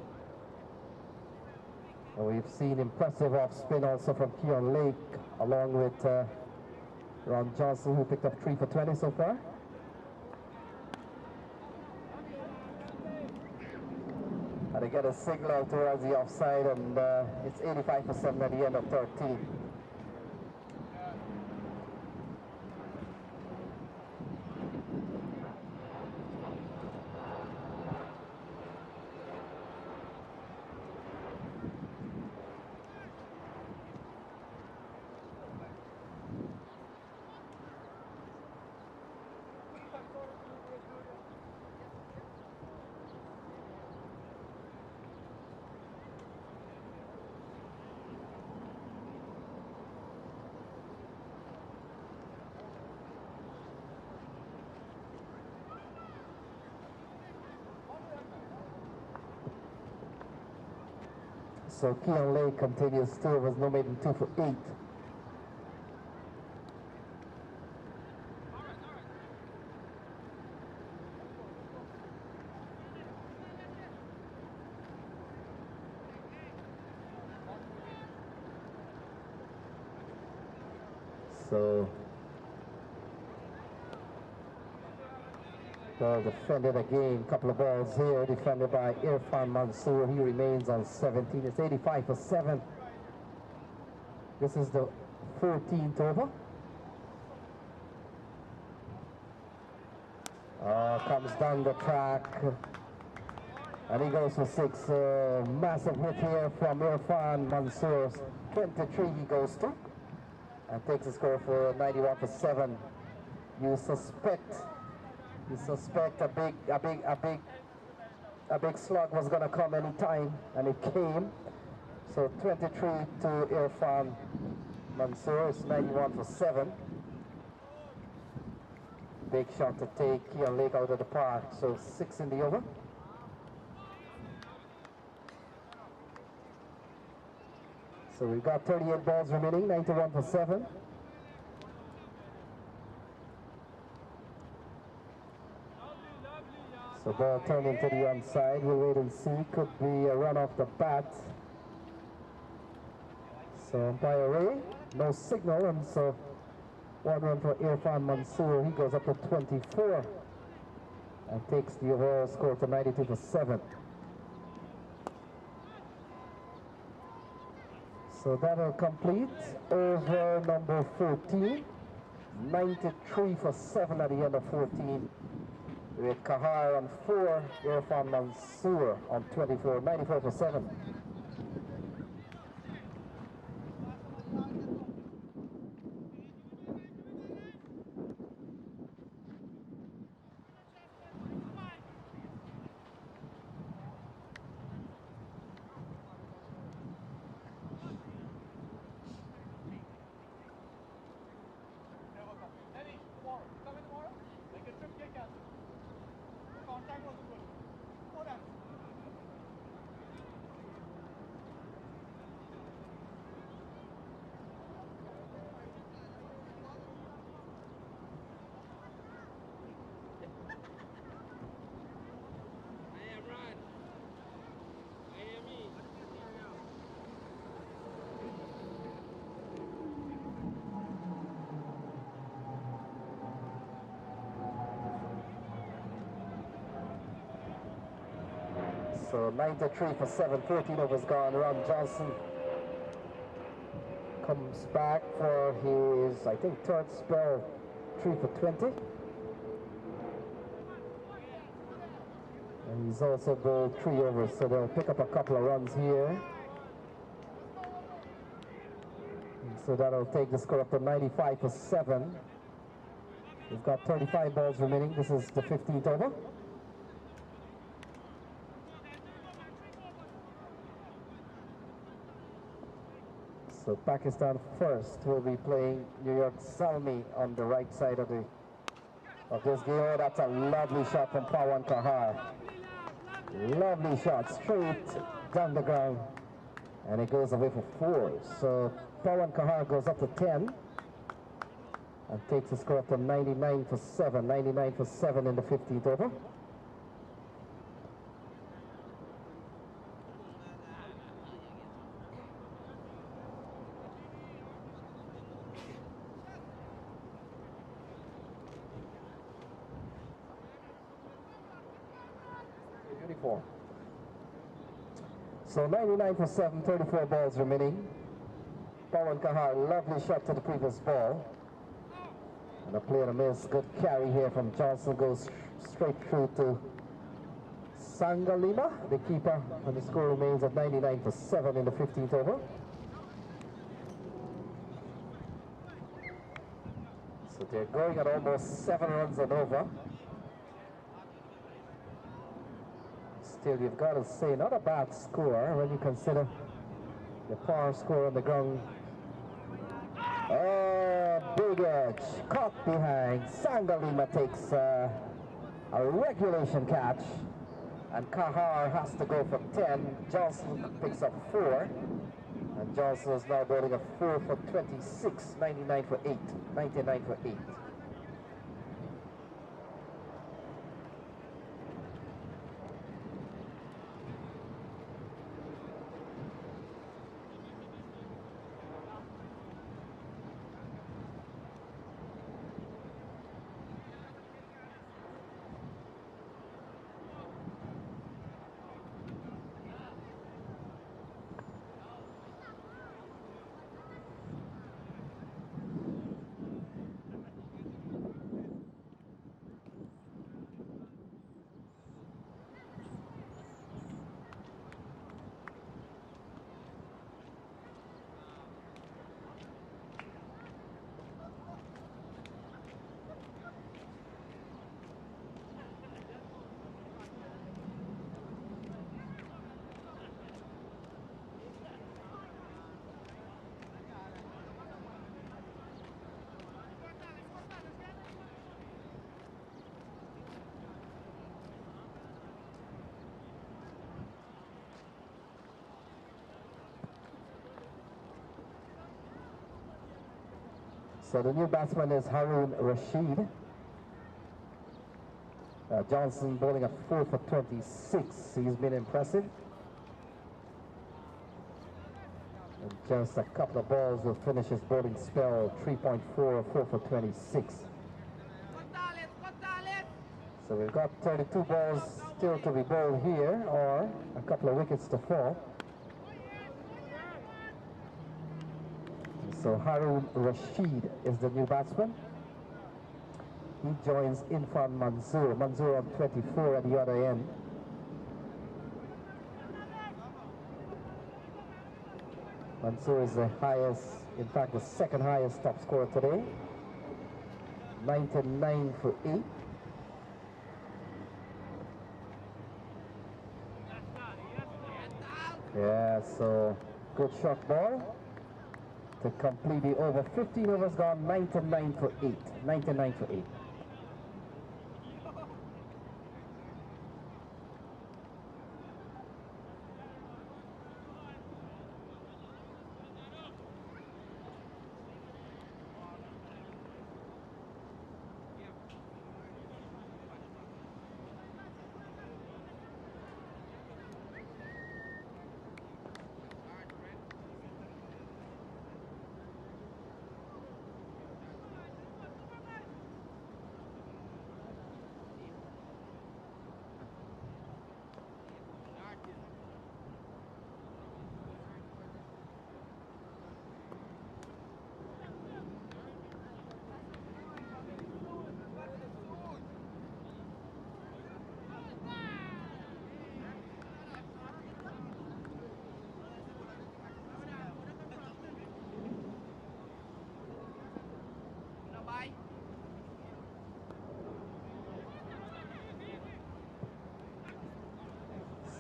C: And we've seen impressive off spin also from Keon Lake, along with Ron Johnson, who picked up 3 for 20 so far. And again, get a signal towards the offside, and it's 85% at the end of 13. So Keon Lake continues still, was no made in 2 for 8. So well defended again, couple of balls here, defended by Irfan Mansour. He remains on 17. It's 85 for 7. This is the 14th over. Comes down the track, and he goes for 6. Massive hit here from Irfan Mansour. 23 he goes to, and takes a score for 91 for 7. You suspect a big slug was going to come any time, and it came. So 23 to Irfan Mansour. It's 91 for 7. Big shot to take Keon Lake out of the park. So 6 in the over. So we've got 38 balls remaining. 91 for 7. So ball turned into the onside. We'll wait and see. Could be a run off the bat. So umpire Ray, no signal, and so 1 run for Irfan Mansour. He goes up to 24 and takes the overall score to 92 for 7. So that'll complete over number 14. 93 for 7 at the end of 14. With Kahar on 4, Irfan Mansour on 24, 94 for 7. So 93 for 7, 14 overs gone. Ron Johnson comes back for his, I think, third spell, 3 for 20. And he's also bowled 3 overs, so they'll pick up a couple of runs here. And so that'll take the score up to 95 for 7. We've got 35 balls remaining. This is the 15th over. So Pakistan first will be playing New York Salmi on the right side of this game. Oh, that's a lovely shot from Pawan Kahar. Lovely shot, straight down the ground. And it goes away for 4. So Pawan Kahar goes up to 10. And takes the score up to 99 for 7. 99 for 7 in the 15th over. So 99 for 7, 34 balls remaining. Pawan Kahar, lovely shot to the previous ball. And a play on a miss, good carry here from Johnson, goes straight through to Sangalima, the keeper, and the score remains at 99 for 7 in the 15th over. So they're going at almost 7 runs and over. Still, you've got to say, not a bad score when you consider the power score on the ground. Oh, big edge, caught behind. Sangalima takes a regulation catch, and Kahar has to go for 10. Johnson picks up 4, and Johnson is now bowling a 4 for 26, 99 for 8, 99 for 8. So the new batsman is Harun Rashid. Johnson bowling a 4 for 26. He's been impressive. And just a couple of balls will finish his bowling spell. 3.4, 4 for 26. So we've got 32 balls still to be bowled here, or a couple of wickets to fall. So Harun Rashid is the new batsman. He joins Irfan Manzoor. Manzoor on 24 at the other end. Manzoor is the highest, in fact the second highest top scorer today. 99 for 8. Yeah, so good shot ball to complete the over. 15 overs gone, 99 for 8. 99 for 8.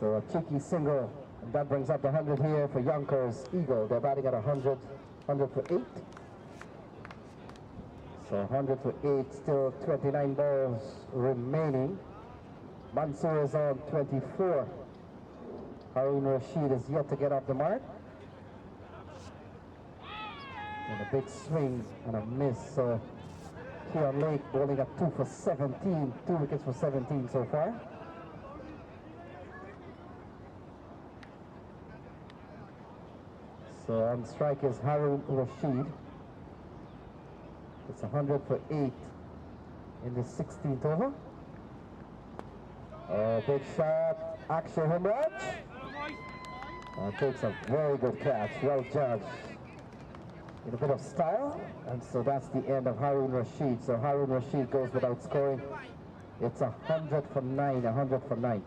C: So a cheeky single, and that brings up the 100 here for Yonkers Eagle. They're batting at 100, 100 for 8. So 100 for 8, still 29 balls remaining. Mansoor is on 24. Harun Rashid is yet to get off the mark. And a big swing and a miss. So Keon Lake bowling at 2 for 17, 2 wickets for 17 so far. So on strike is Harun Rashid. It's 100 for 8 in the 16th over. Oh, big shot. Akshay Himraj. Takes a very good catch, well judged. In a bit of style, and so that's the end of Harun Rashid. So Harun Rashid goes without scoring. It's 100 for 9, 100 for 9.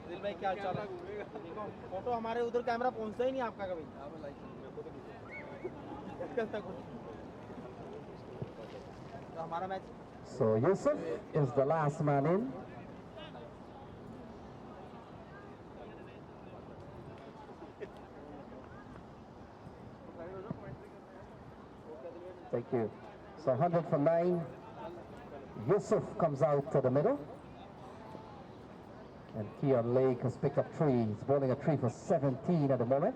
B: दिल भाई क्या चल रहा है? Photo हमारे उधर camera पहुंचता ही नहीं आपका कभी। तो हमारा match.
C: So Yusuf is the last man in. Thank you. So 100 for 9. Yusuf comes out to the middle. And Keon Lake has picked up 3. He's bowling a 3 for 17 at the moment.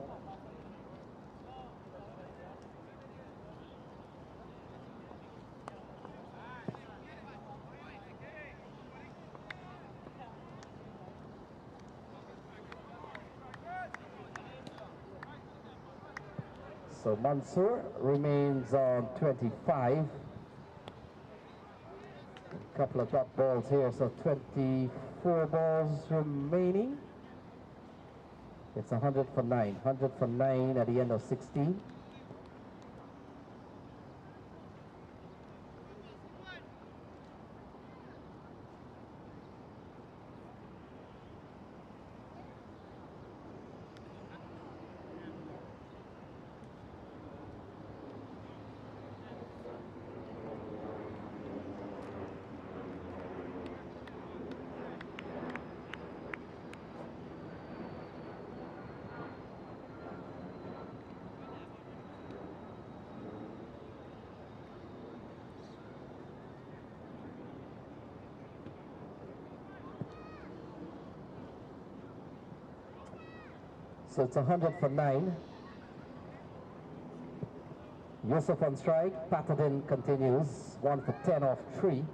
C: So Mansoor remains on 25. A couple of dot balls here, so 24 balls remaining. It's 100 for 9. 100 for 9 at the end of 16. So it's 100 for 9. Yusuf on strike. Patterson continues. 1 for 10 off 3.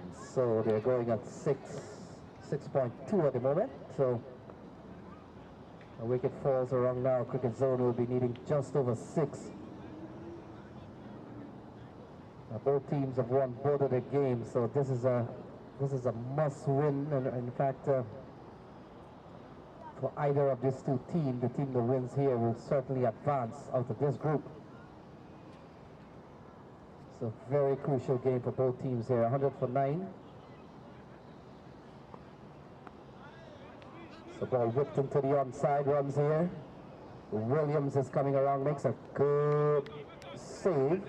C: And so they're going at 6.2 at the moment. So a wicket falls around now. Cricket Zone will be needing just over 6. Now both teams have won both of their games, so this is a must-win, and in fact, for either of these two teams, the team that wins here will certainly advance out of this group. So very crucial game for both teams here. 100 for 9. So ball whipped into the onside runs here. Williams is coming around, makes a good save.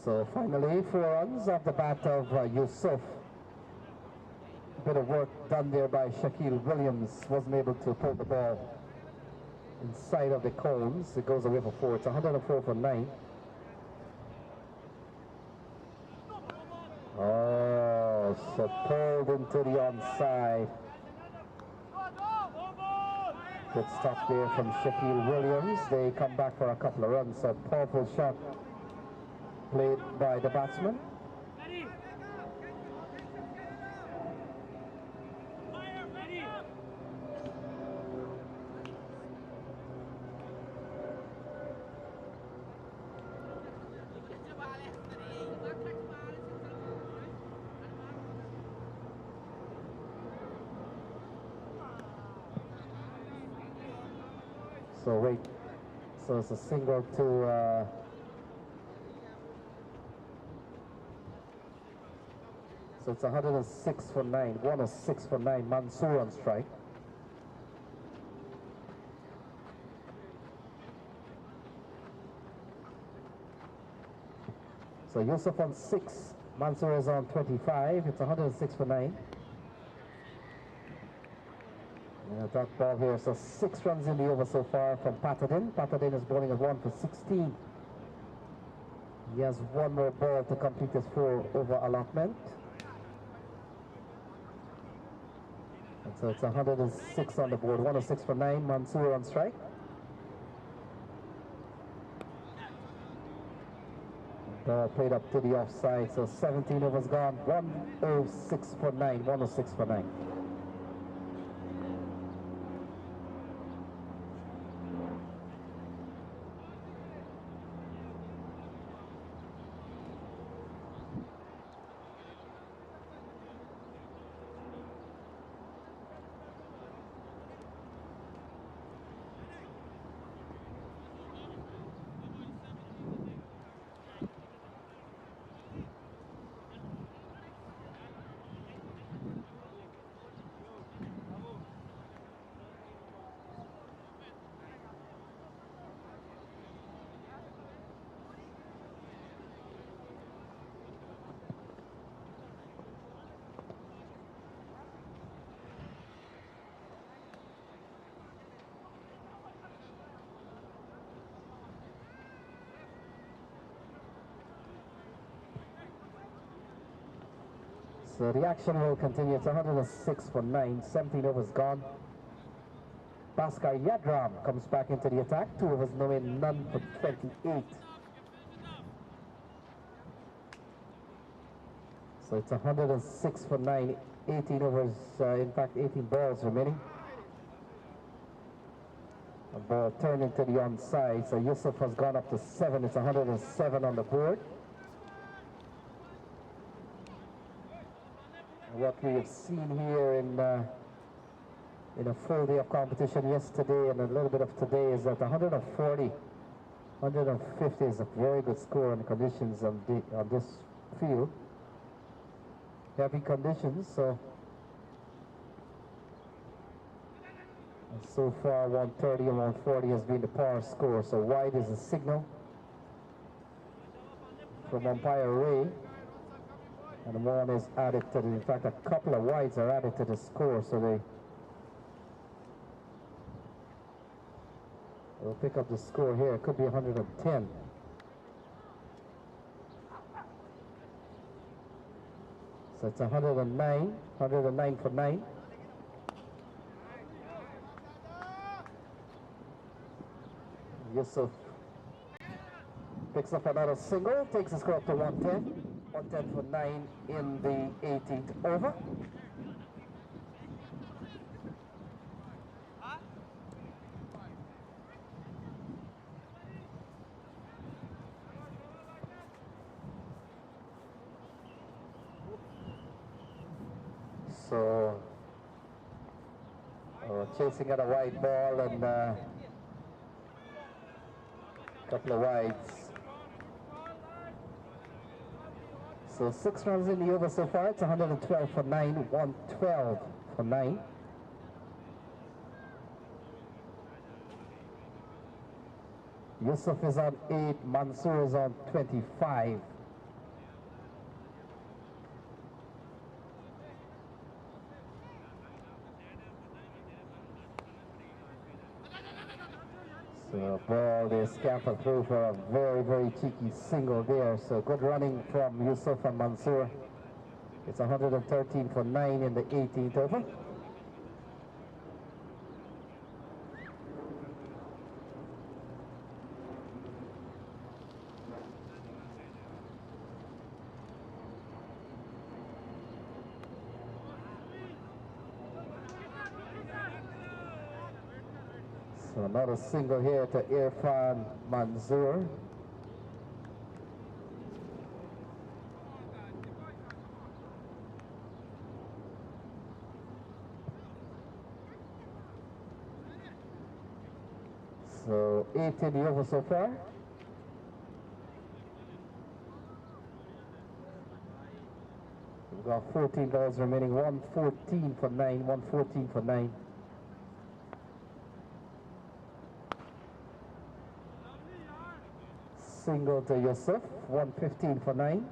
C: So finally 4 runs off the bat of Yusuf. A bit of work done there by Shaquille Williams. Wasn't able to pull the ball inside of the cones. It goes away for 4. It's 104 for 9. Oh, so pulled into the onside. Good stop there from Shaquille Williams. They come back for a couple of runs. So powerful shot played by the batsman. So wait, so it's a single to so it's 106 for 9, 106 for 9, Mansour on strike. So Yusuf on 6, Mansour is on 25, it's 106 for 9. And a dot ball here, so 6 runs in the over so far from Patadin. Patadin is bowling at 1 for 16. He has one more ball to complete his 4 over allotment. And so it's 106 on the board, 106 for 9, Mansour on strike. Ball played up to the offside, so 17 overs gone, 106 for 9, 106 for 9. So the action will continue. It's 106 for 9, 17 overs gone. Bhaskar Yadram comes back into the attack, 2 overs no in, none for 28. So it's 106 for 9, 18 overs, in fact 18 balls remaining. A ball turned into the onside, so Yusuf has gone up to 7, it's 107 on the board. What we have seen here in a full day of competition yesterday and a little bit of today is that 140, 150 is a very good score on conditions on this field. Heavy conditions, so far 130 and 140 has been the par score. So wide is the signal from umpire Ray. And one is added to the, in fact a couple of wides are added to the score, so they'll pick up the score here. It could be 110. So it's 109 for 9. Yusuf picks up another single, takes the score up to 110. 110 for 9 in the 18th over. So chasing at a wide ball and a couple of wides. So 6 runs in the over so far. It's 112 for 9, 112 for 9. Yusuf is on 8, Mansour is on 25. So ball they scamper through for a very, very cheeky single there. So good running from Yusuf and Mansour. It's 113 for 9 in the 18th over. So another single here to Irfan Mansour. So 8 in the over so far. We've got 14 balls remaining. 114 for 9. 114 for 9. Single to Yusuf. 115 for 9.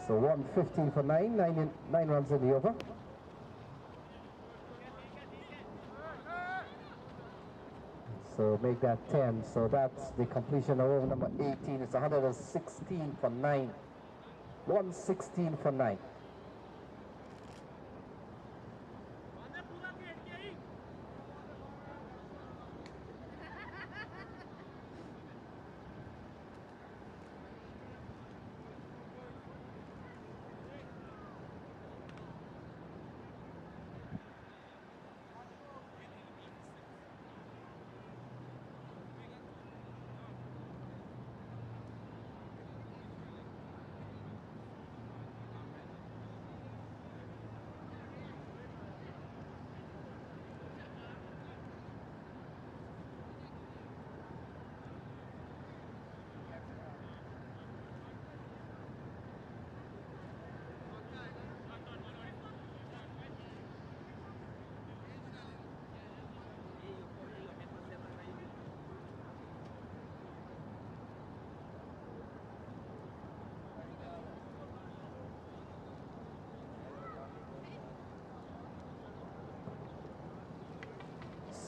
C: So 115 for 9, 9 runs in the over. So make that 10. So that's the completion of over number 18. It's 116 for 9. 116 for 9.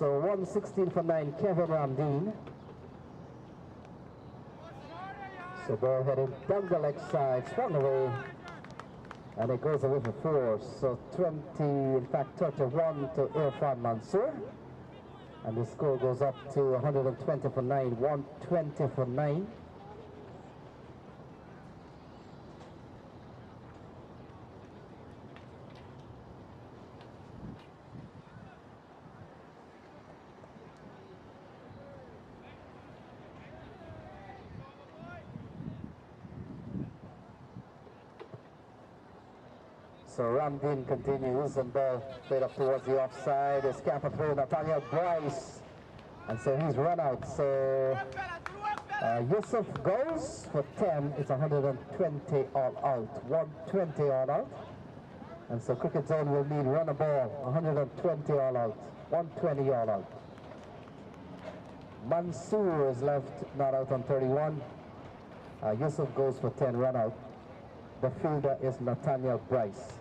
C: So 116 for 9, Kevin Ramdeen. So ball headed down the leg side, swung away, and it goes away for 4. So 20, in fact 31 to Irfan Mansoor. And the score goes up to 120 for 9, 120 for 9. So Ramdeen continues and ball played up towards the offside. A scamper through Nathaniel Bryce. And so he's run out. So Yusuf goes for 10. It's 120 all out. 120 all out. And so Cricket Zone will need run a ball. 120 all out. 120 all out. Mansoor is left not out on 31. Yusuf goes for 10 run out. The fielder is Nathaniel Bryce.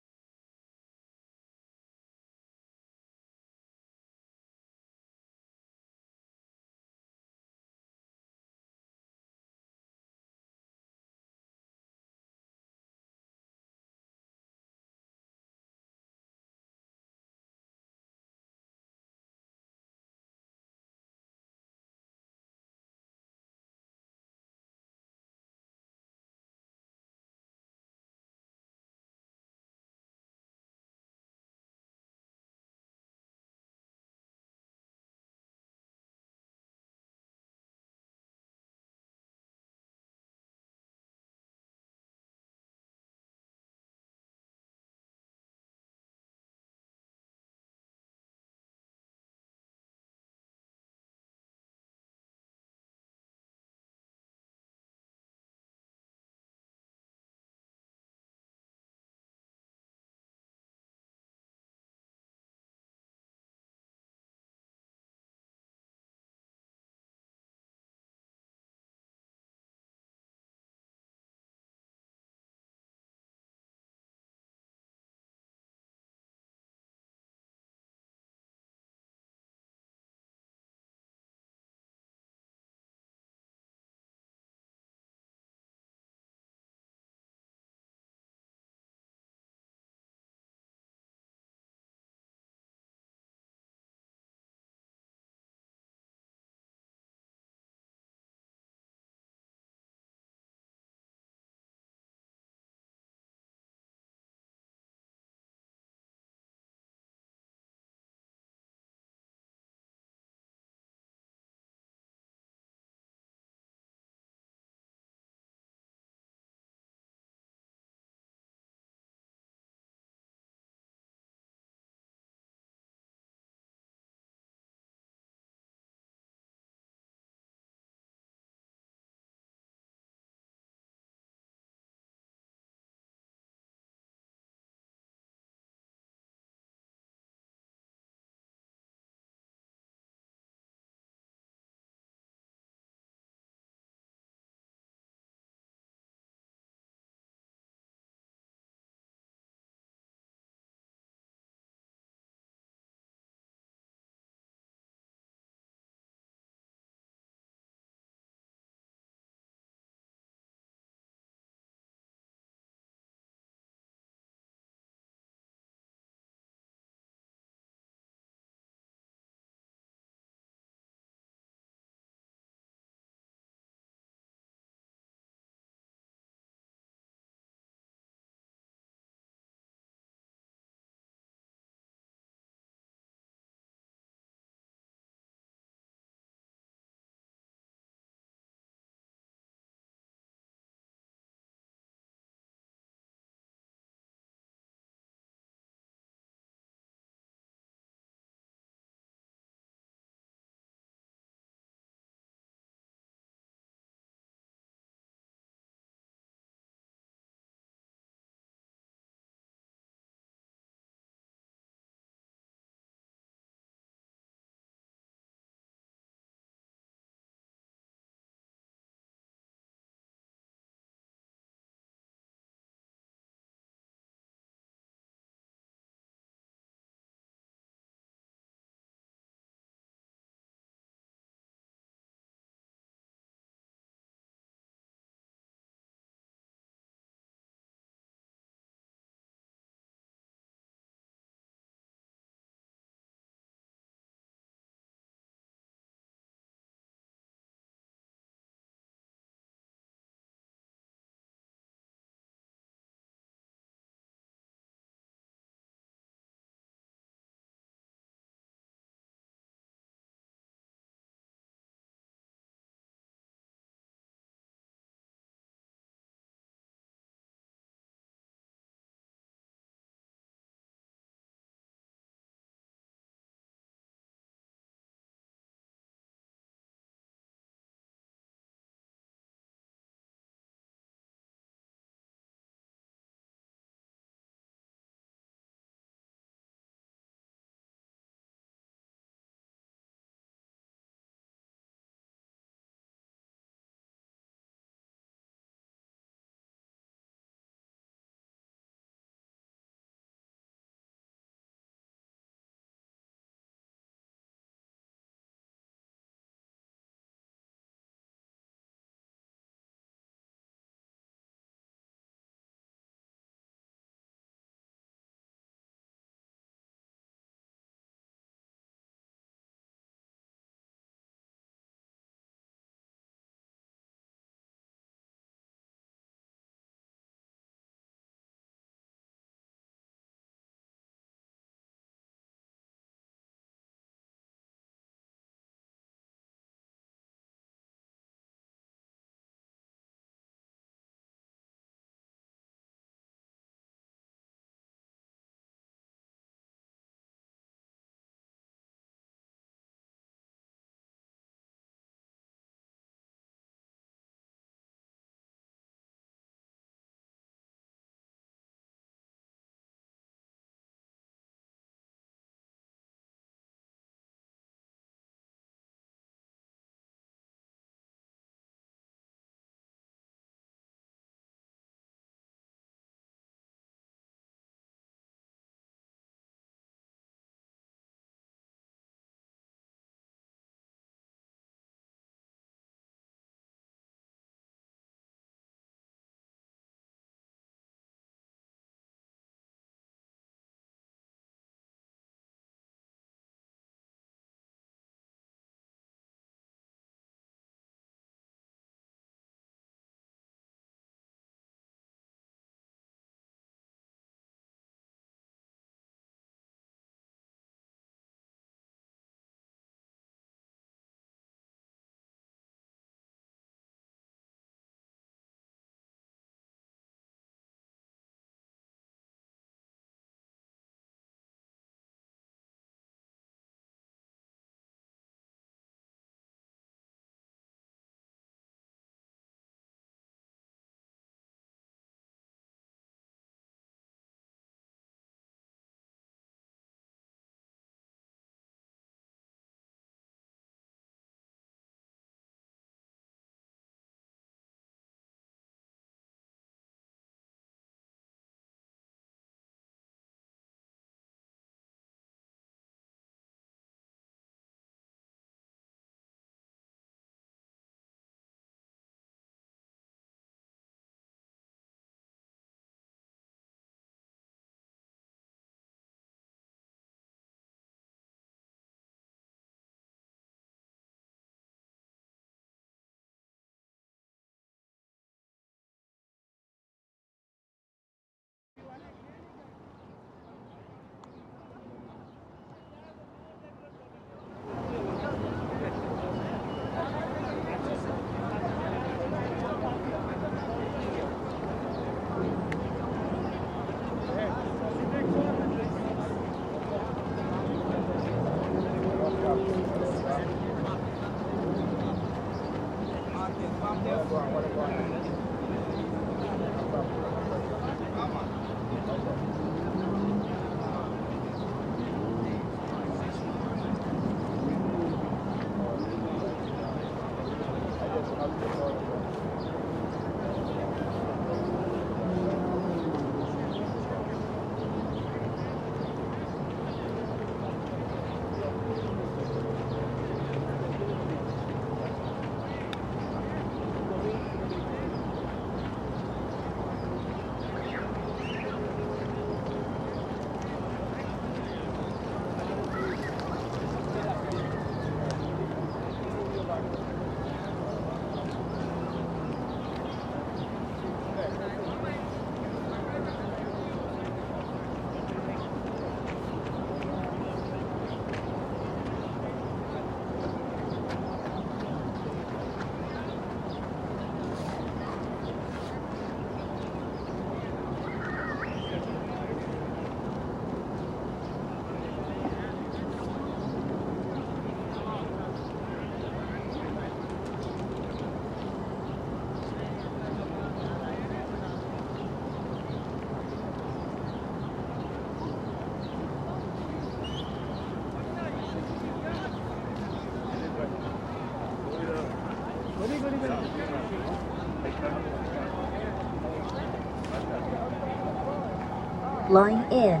D: Line in.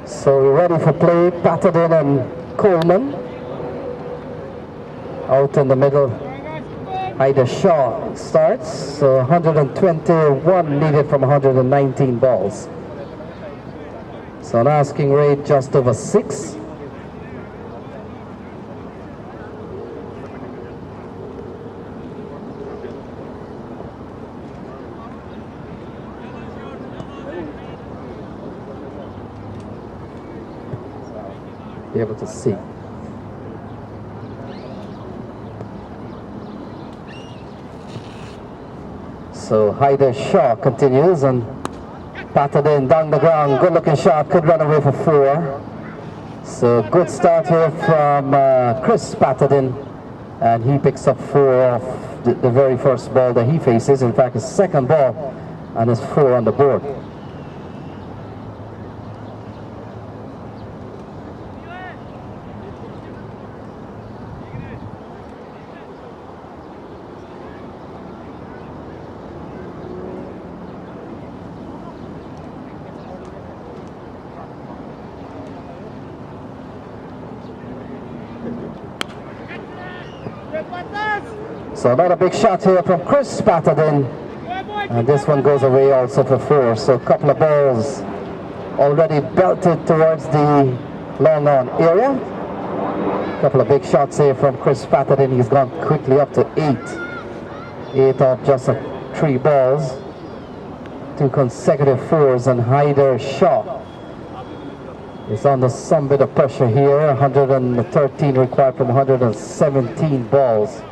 C: So we're ready for play. Patterson and Coleman out in the middle. Ida Shaw starts. So 121 needed from 119 balls. So an asking rate just over 6. Be able to see. So Hyder Shaw continues and batted in down the ground. Good looking shot, could run away for 4. So good start here from Chris Patterson, and he picks up 4 off the very first ball that he faces. In fact, his second ball, and his 4 on the board. So another big shot here from Chris Patterson, and this one goes away also for 4. So a couple of balls already belted towards the long on area. A couple of big shots here from Chris Patterson. He's gone quickly up to 8. 8 off just 3 balls. 2 consecutive 4s, and Hyder Shaw is under some bit of pressure here. 113 required from 117 balls.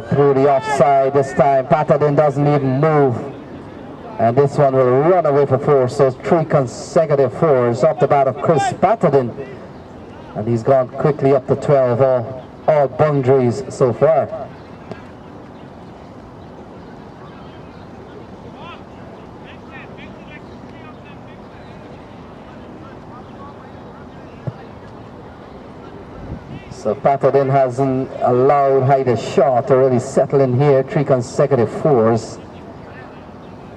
C: Through the offside this time. Patterson doesn't even move, and this one will run away for 4. So 3 consecutive 4s off the bat of Chris Patterson, and he's gone quickly up to 12. All boundaries so far. So Patterson hasn't allowed Hyder Shaw to really settle in here. 3 consecutive 4s.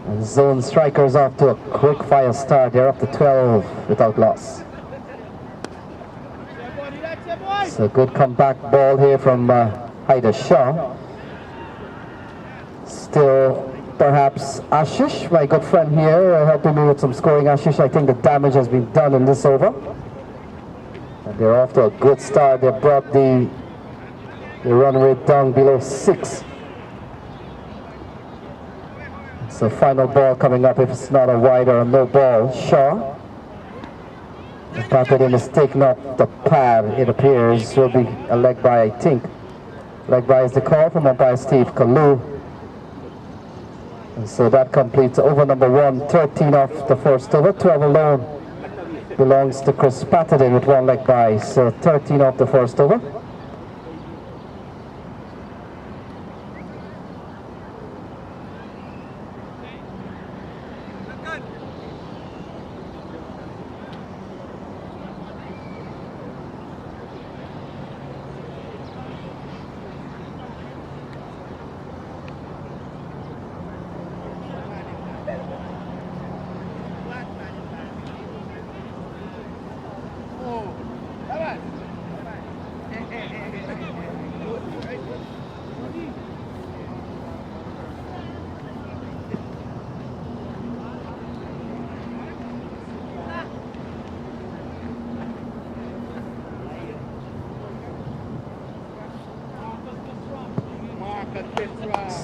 C: And zone strikers off to a quick fire start. They're up to 12 without loss. So good comeback ball here from Hyder Shaw. Still perhaps Ashish, my good friend here, helping me with some scoring. Ashish, I think the damage has been done in this over. They're off to a good start. They brought the run rate down below 6. So final ball coming up, if it's not a wide or a no ball. Shaw. Patterson is taking up the pad, it appears. Will be a leg by, I think, leg by is the call from umpire Steve Kalu. And so that completes over number 1, 13 off the first over. 12 alone belongs to Chris Patterson with 1 leg by. So 13 off the first over.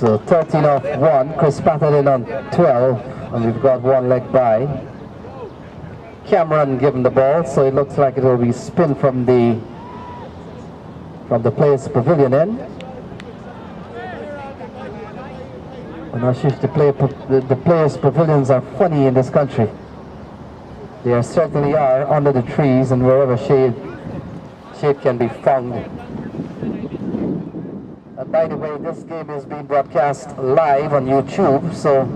C: So 13 off 1, Chris Patterson on 12, and we've got 1 leg by. Cameron given the ball, so it looks like it will be spin from the players' pavilion end. I'm not sure if the players' pavilions are funny in this country. They certainly are, under the trees and wherever shade can be found. And by the way, this game is being broadcast live on YouTube, so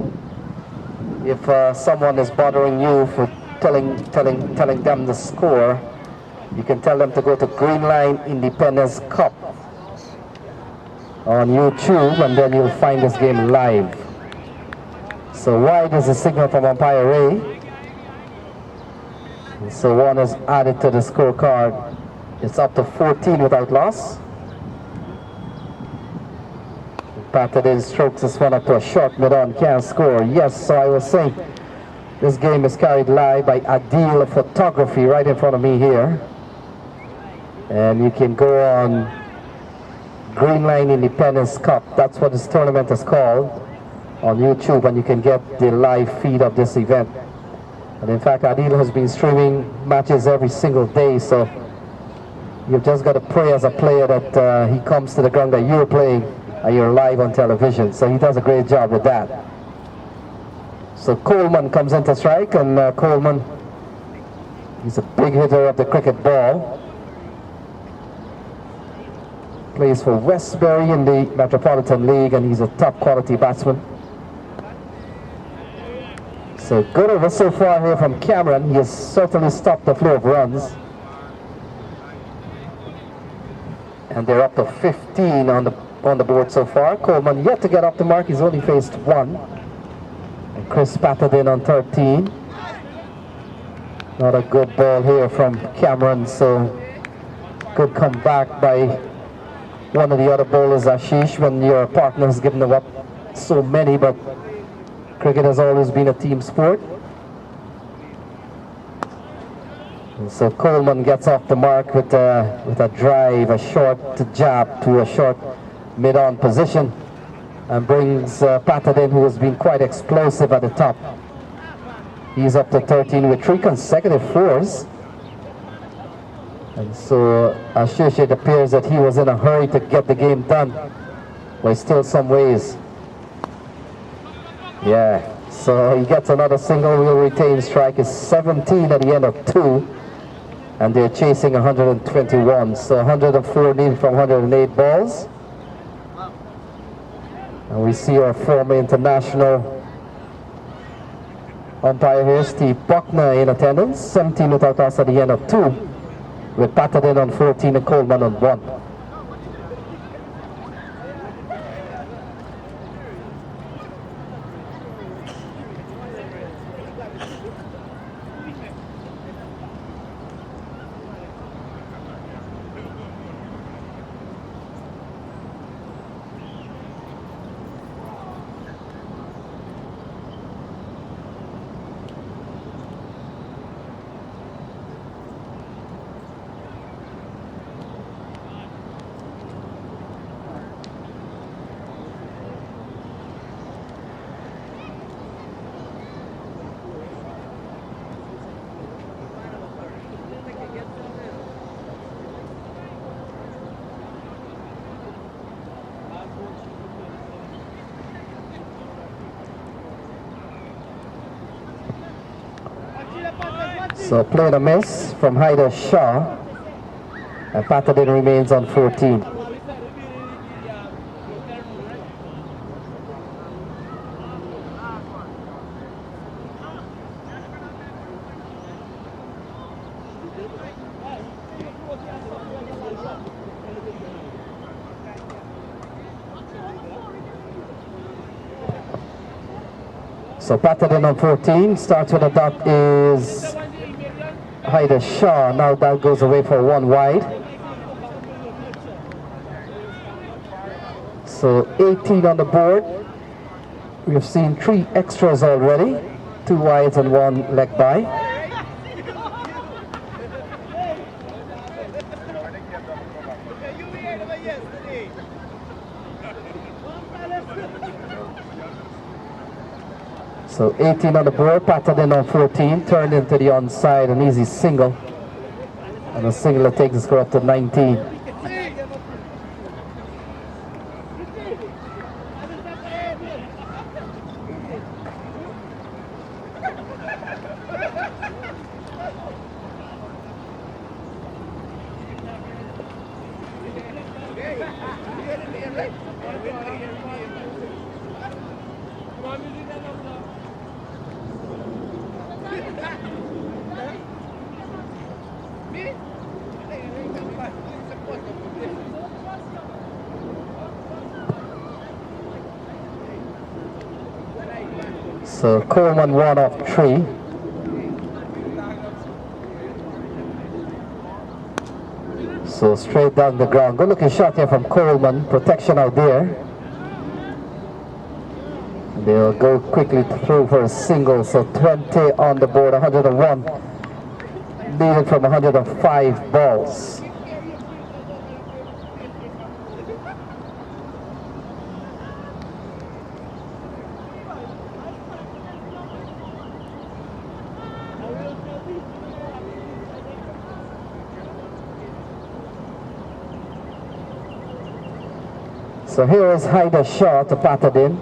C: if someone is bothering you for telling them the score, you can tell them to go to Greenline Independence Cup on YouTube, and then you'll find this game live. So wide is the signal from umpire Ray. And so 1 is added to the scorecard. It's up to 14 without loss. Patterson strokes this one up to a short mid-on, can't score. Yes, so I was saying, this game is carried live by Adil Photography right in front of me here. And you can go on Greenline Independence Cup, that's what this tournament is called, on YouTube, and you can get the live feed of this event. And in fact, Adil has been streaming matches every single day, so you've just got to pray as a player that he comes to the ground that you're playing and you're live on television. So he does a great job with that. So Coleman comes into strike, and Coleman, he's a big hitter of the cricket ball. Plays for Westbury in the Metropolitan League, and he's a top quality batsman. So good over so far here from Cameron. He has certainly stopped the flow of runs. And they're up to 15 on the board so far. Coleman yet to get off the mark. He's only faced 1. And Chris Patterson on 13. Not a good ball here from Cameron, so good comeback by one of the other bowlers, Ashish, when your partner has given them up so many, but cricket has always been a team sport. And so Coleman gets off the mark with a drive, a short jab to a short mid-on position, and brings Patterson, who has been quite explosive at the top. He's up to 13 with 3 consecutive 4s. And so Ashish, it appears that he was in a hurry to get the game done, but still some ways. Yeah, so he gets another single, will retain strike. Is 17 at the end of 2, and they're chasing 121. So 104 needed from 108 balls. And we see our former international umpire here, Steve Buckner, in attendance. 17 without loss at the end of 2, with Patterson on 14 and Coleman on 1. So played a miss from Hyder Shah, and Patadin remains on 14. So Patadin on 14, starts with a dot is Hyder Shah. Now that goes away for one wide. So 18 on the board. We have seen 3 extras already, 2 wides and 1 leg by. So 18 on the board, Patadin on 14, turned into the onside, an easy single. And a single that takes the score up to 19. So Coleman 1 off 3. So straight down the ground. Good looking shot here from Coleman. Protection out there. They'll go quickly through for a single. So 20 on the board, 101. Needed from 105 balls. So here is Hyder Shah to Patadin.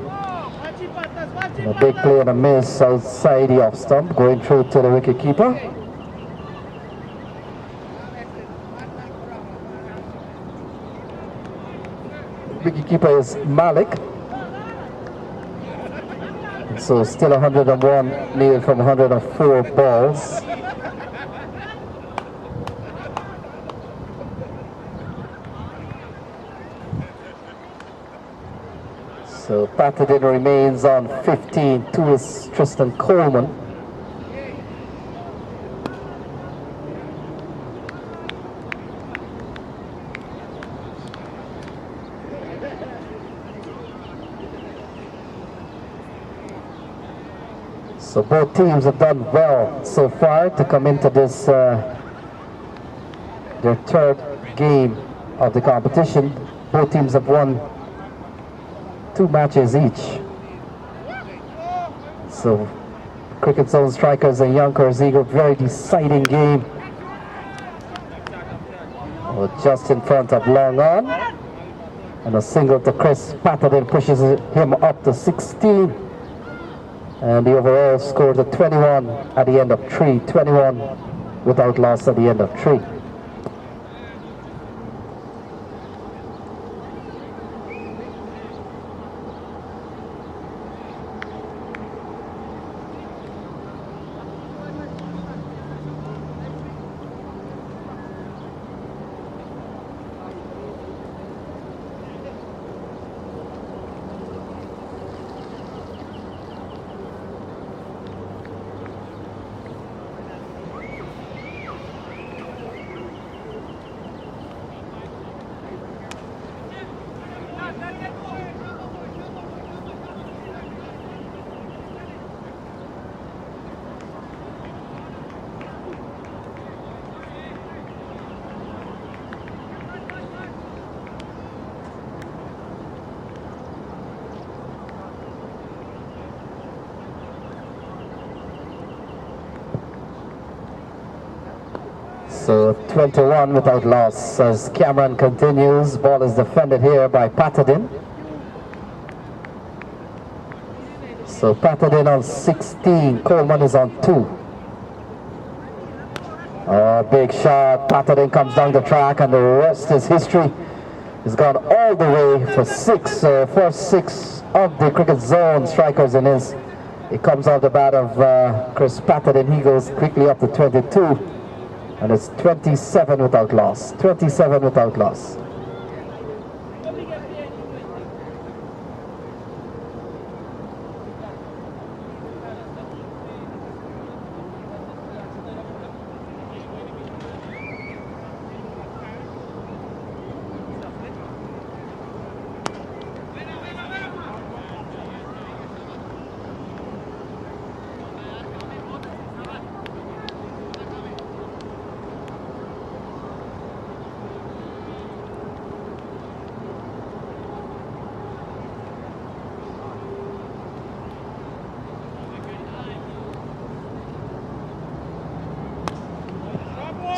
C: A big play and a miss outside the off stump, going through to the wicket keeper. Wicket keeper is Malik. So still 101 needed from 104 balls. So Patadin remains on 15. 2 is Tristan Coleman. So both teams have done well so far to come into this their 3rd game of the competition. Both teams have won 2 matches each. So Cricket Zone Strikers and Yonkers Eagle, very deciding game. Well, just in front of long on. And a single to Chris Patadin pushes him up to 16. And the overall score to 21 at the end of 3. 21 without loss at the end of 3. So 21 without loss as Cameron continues. Ball is defended here by Patadin. So Patadin on 16, Coleman is on 2. Oh, big shot. Patterson comes down the track, and the rest is history. He's gone all the way for six, first six of the cricket zone strikers in his. It comes off the bat of Chris Patterson. He goes quickly up to 22, and it's 27 without loss. 27 without loss.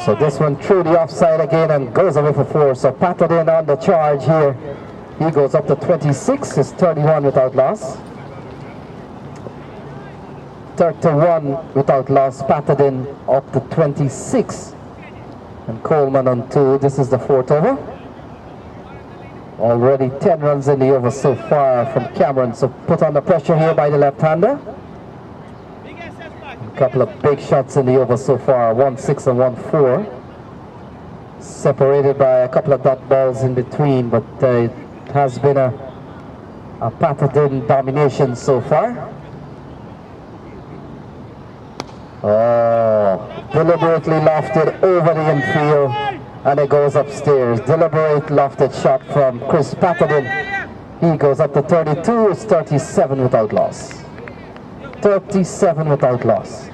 C: So this one through the offside again and goes away for 4. So Patterson on the charge here. He goes up to 26. It's 31 without loss. 31 without loss. Patterson up to 26. And Coleman on 2. This is the 4th over. Already 10 runs in the over so far from Cameron. So put on the pressure here by the left-hander. Couple of big shots in the over so far, 1-6 and 1-4, separated by a couple of dot balls in between, but it has been a Patterson domination so far. Oh, deliberately lofted over the infield, and it goes upstairs. Deliberate lofted shot from Chris Patterson. He goes up to 32. It's 37 without loss. 37 without loss.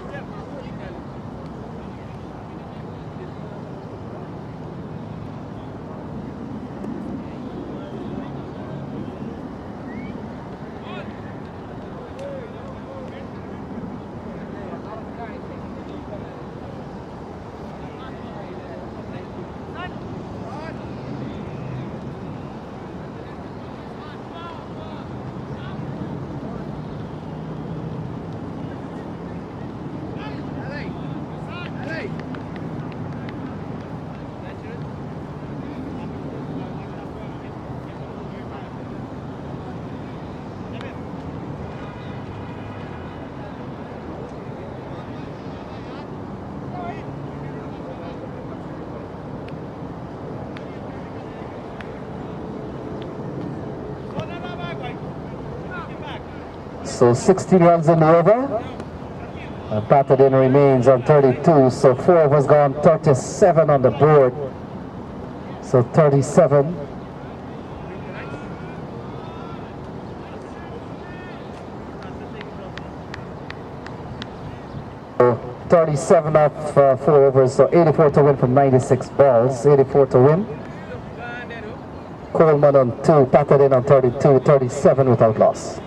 C: So 16 runs in the over. And Patterson remains on 32. So 4 of us gone, 37 on the board. So 37. So 37 off 4 overs. So 84 to win from 96 balls. 84 to win. Coleman on 2, Patterson on 32, 37 without loss.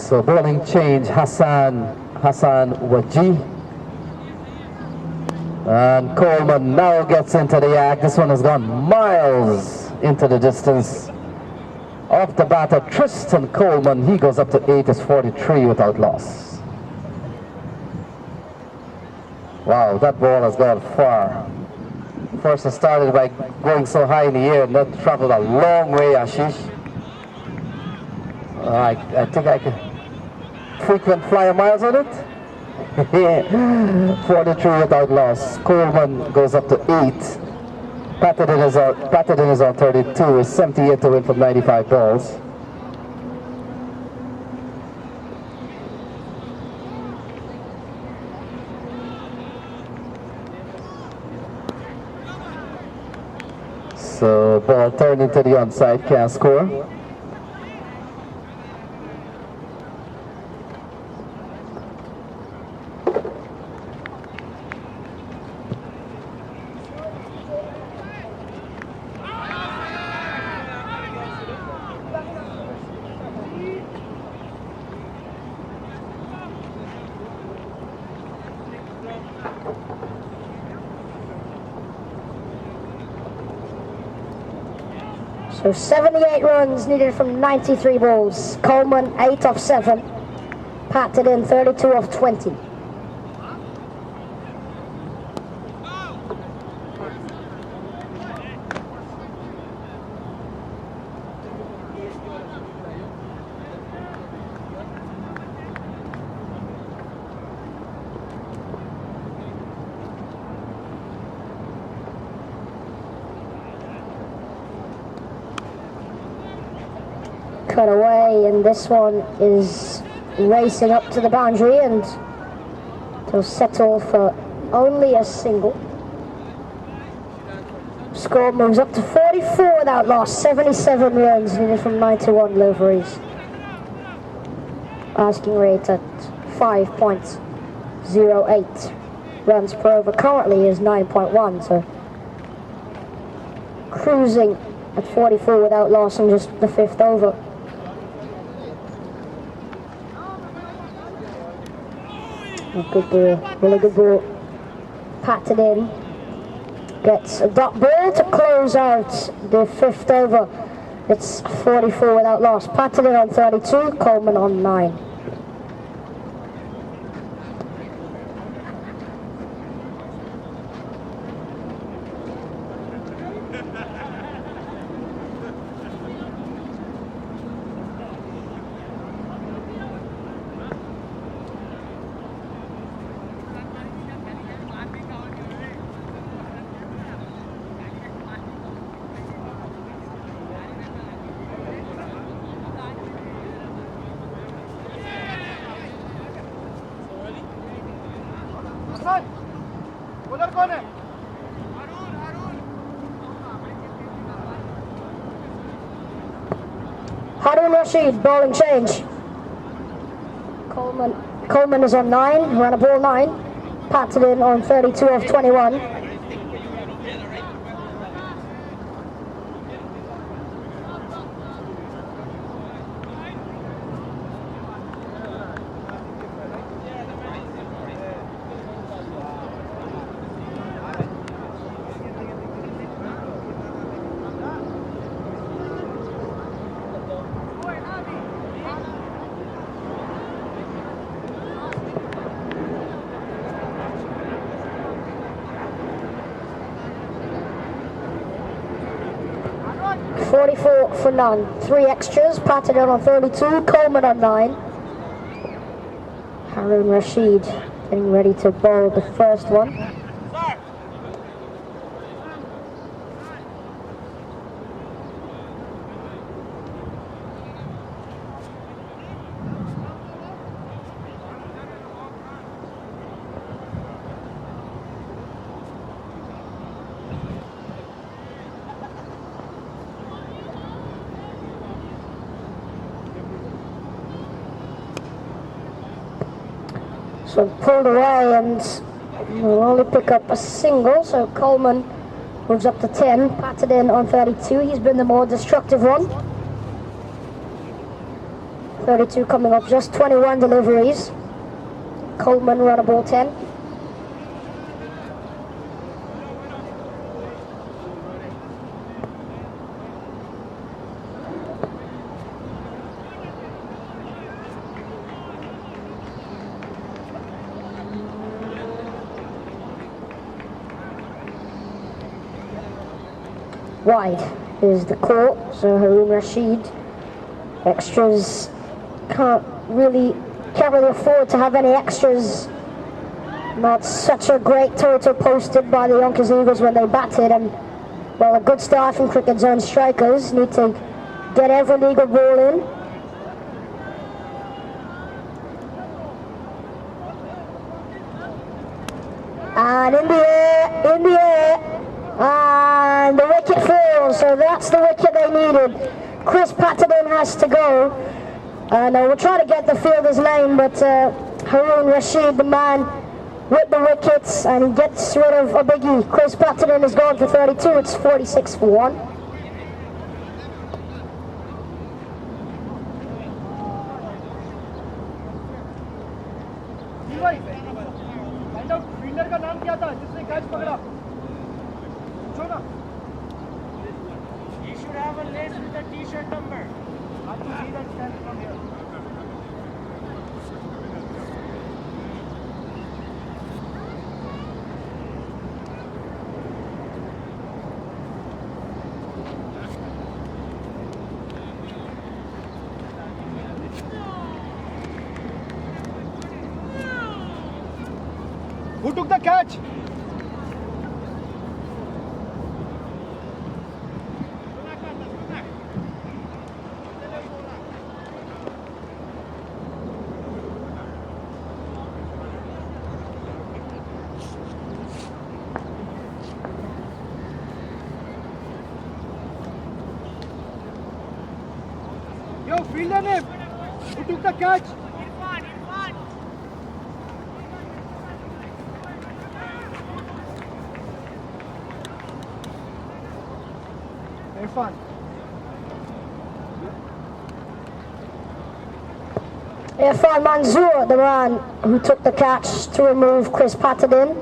C: So bowling change, Hassan Waji. And Coleman now gets into the act. This one has gone miles into the distance. Off the batter, Tristan Coleman, he goes up to 8, is 43 without loss. Wow, that ball has gone far. First it started by going so high in the air and that traveled a long way, Ashish. I think I could frequent flyer miles on it. 43 without loss. Coleman goes up to 8. Patterson is on 32. Is 78 to win from 95 balls. So ball turned into the onside, can't score.
D: So 78 runs needed from 93 balls. Coleman 8 of 7. Patted in 32 of 20. Cut away, and this one is racing up to the boundary, and they'll settle for only a single. Score moves up to 44 without loss. 77 runs needed from 91 deliveries. Asking rate at 5.08 runs per over. Currently is 9.1, so cruising at 44 without loss on just the 5th over. Good ball, really good ball. Patted in. Gets a dot ball to close out the 5th over. It's 44 without loss. Patted in on 32, Coleman on 9.
A: उधर कौन है?
D: Harun Rashid, bowling change. Coleman is on 9, ran a ball 9. Patted in on 32 of 21. For none. 3 extras. Patted in on 32. Coleman on 9. Harun Rashid getting ready to bowl the first one. So pulled away, and we'll only pick up a single, so Coleman moves up to 10, patted in on 32. He's been the more destructive one. 32 coming up just 21 deliveries. Coleman run a ball 10. Wide is the call, so Harun Rashid. Extras can't really afford to have any extras. Not such a great total posted by the Yonkers Eagles when they batted, and well, a good start from Cricket Zone strikers. Need to get every legal ball in. And in the air, and the wicket falls. So that's the wicket they needed. Chris Patterson has to go. And we'll try to get the fielder's name, but Haroon Rashid, the man with the wickets, and he gets rid of a biggie. Chris Patterson is gone for 32. It's 46 for 1.
A: Fielder का नाम क्या था जिसने catch पकड़ा पूछो ना
E: You should have a lace with a t-shirt number.
A: How to see that stand from here? Who took the catch? Yo, fielder name. Who took the catch? Irfan.
D: Irfan Manzoor, the man who took the catch to remove Chris Patterson.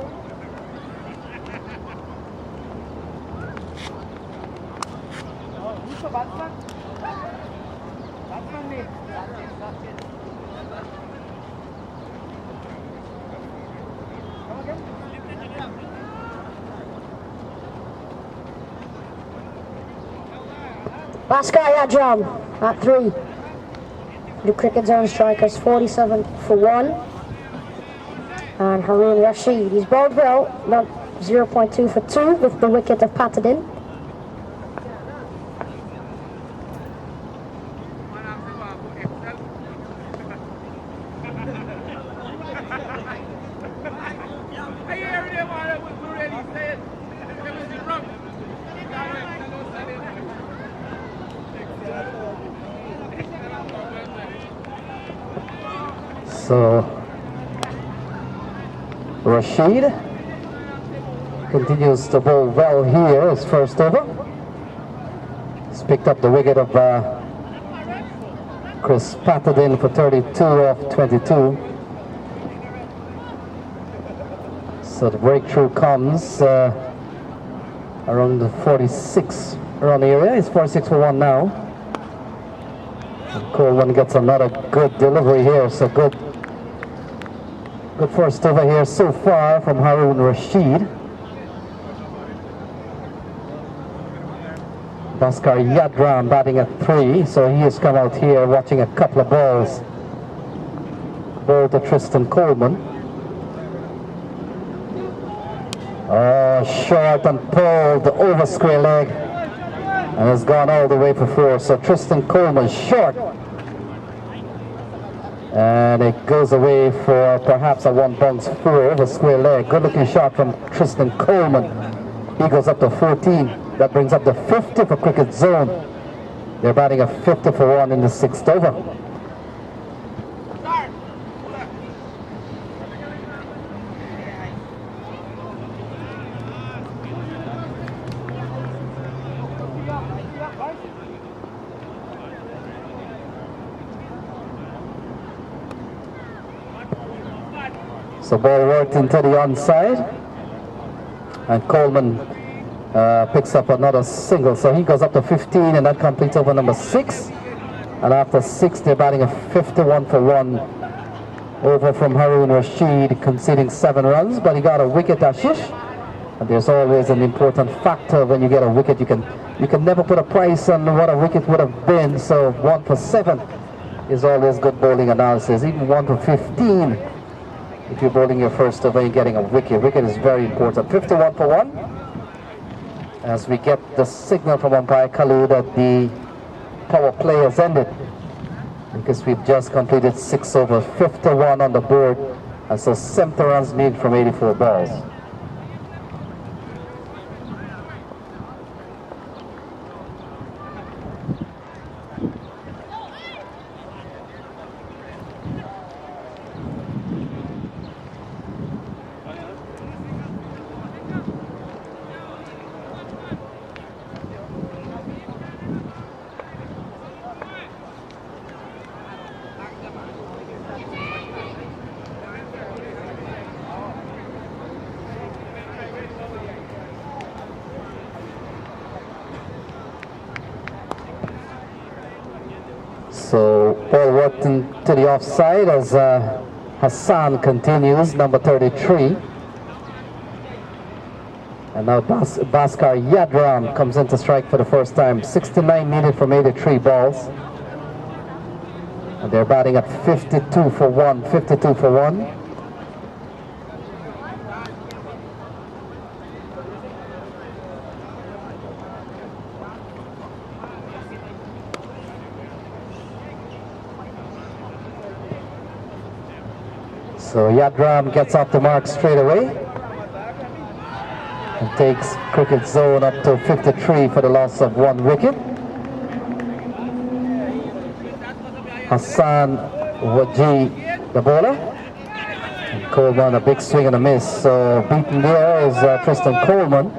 A: Who's the batsman? Batsman name. Come again?
D: Bhaskar Yadram at 3. The cricket zone strikers 47 for 1. And Haroon Rashid, he's bowled well, not 0.2 for 2 with the wicket of Patterson.
C: So Rashid continues to bowl well here, his first over. He's picked up the wicket of Chris Patterson for 32 off 22. So the breakthrough comes around the 46 run area. It's 46 for 1 now. And Cortlandt gets another good delivery here, so good first over here so far from Haroon Rashid. Bhaskar Yadram batting at 3, so he has come out here watching a couple of balls. Ball to Tristan Coleman. Oh, short and pulled over square leg, and has gone all the way for 4. So Tristan Coleman short, and it goes away for perhaps a 1 bounce 4 over square leg. Good looking shot from Tristan Coleman. He goes up to 14. That brings up the 50 for cricket zone. They're batting a 50 for 1 in the 6th over. So ball worked into the onside, and Coleman picks up another single, so he goes up to 15, and that completes over number 6. And after 6, they're batting a 51 for 1 over from Haroon Rashid, conceding 7 runs, but he got a wicket, Ashish. And there's always an important factor when you get a wicket. You can never put a price on what a wicket would have been, so 1 for 7 is always good bowling analysis. Even 1 for 15, if you're bowling your first over and getting a wicket. Wicket is very important. 51 for 1. As we get the signal from umpire Kalu that the power play has ended, because we've just completed 6 over, 51 on the board, and so 70 runs needed from 84 balls. So ball worked into the offside as Hassan continues, number 33. And now Bhaskar Yadram comes in to strike for the first time. 69 needed from 83 balls. And they're batting at 52 for 1, 52 for 1. So Yadram gets off the mark straight away and takes cricket zone up to 53 for the loss of 1 wicket. Hassan Waji, the bowler. And Coleman, a big swing and a miss. So beaten there is Tristan Coleman.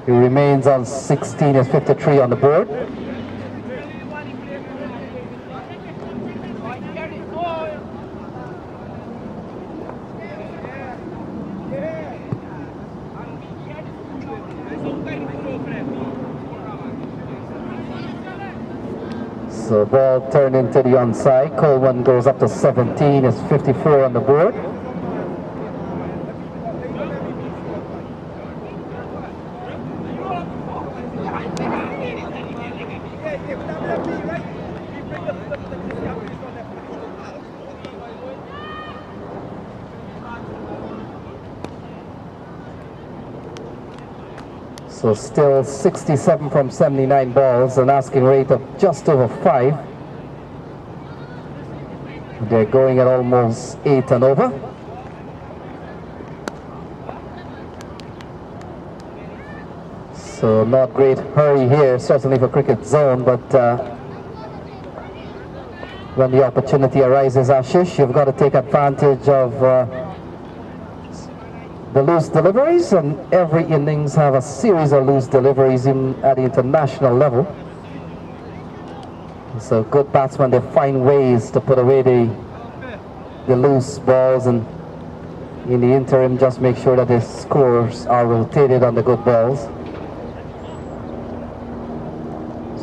C: He remains on 16 as 53 on the board. So ball turned into the onside. Coleman goes up to 17, is 54 on the board. So still 67 from 79 balls, an asking rate of just over 5. They're going at almost 8 and over. So not great hurry here, certainly for cricket zone, but when the opportunity arises, Ashish, you've got to take advantage of the loose deliveries, and every innings have a series of loose deliveries at the international level. So good batsmen, they find ways to put away the loose balls, and in the interim just make sure that the scores are rotated on the good balls.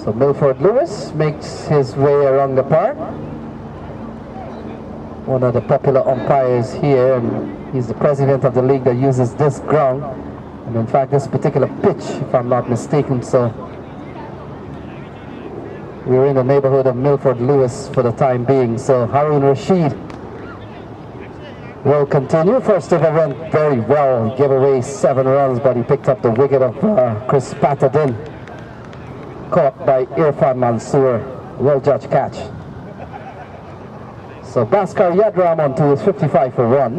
C: So Milford Lewis makes his way around the park. One of the popular umpires here, and he's the president of the league that uses this ground, and in fact this particular pitch, if I'm not mistaken. So we're in the neighborhood of Milford Lewis for the time being. So Harun Rashid will continue. First over went very well. He gave away 7 runs, but he picked up the wicket of Chris Patterson, caught by Irfan Mansoor. Well judged catch. So Bhaskar Yadram on 2 is 55 for 1.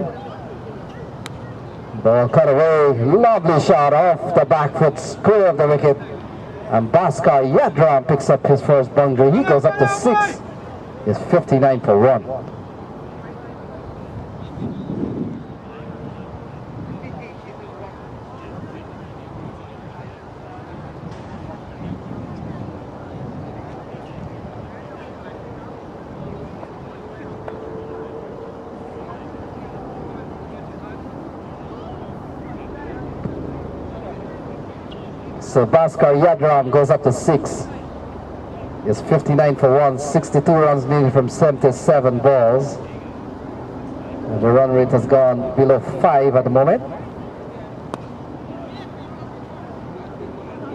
C: Ball cut away, lovely shot off the back foot, square of the wicket. And Bhaskar Yadram picks up his first boundary. He goes up to 6. It's 59 for 1. So Bhaskar Yadram goes up to 6. It's 59 for 1, 62 runs needed from 77 balls. And the run rate has gone below 5 at the moment.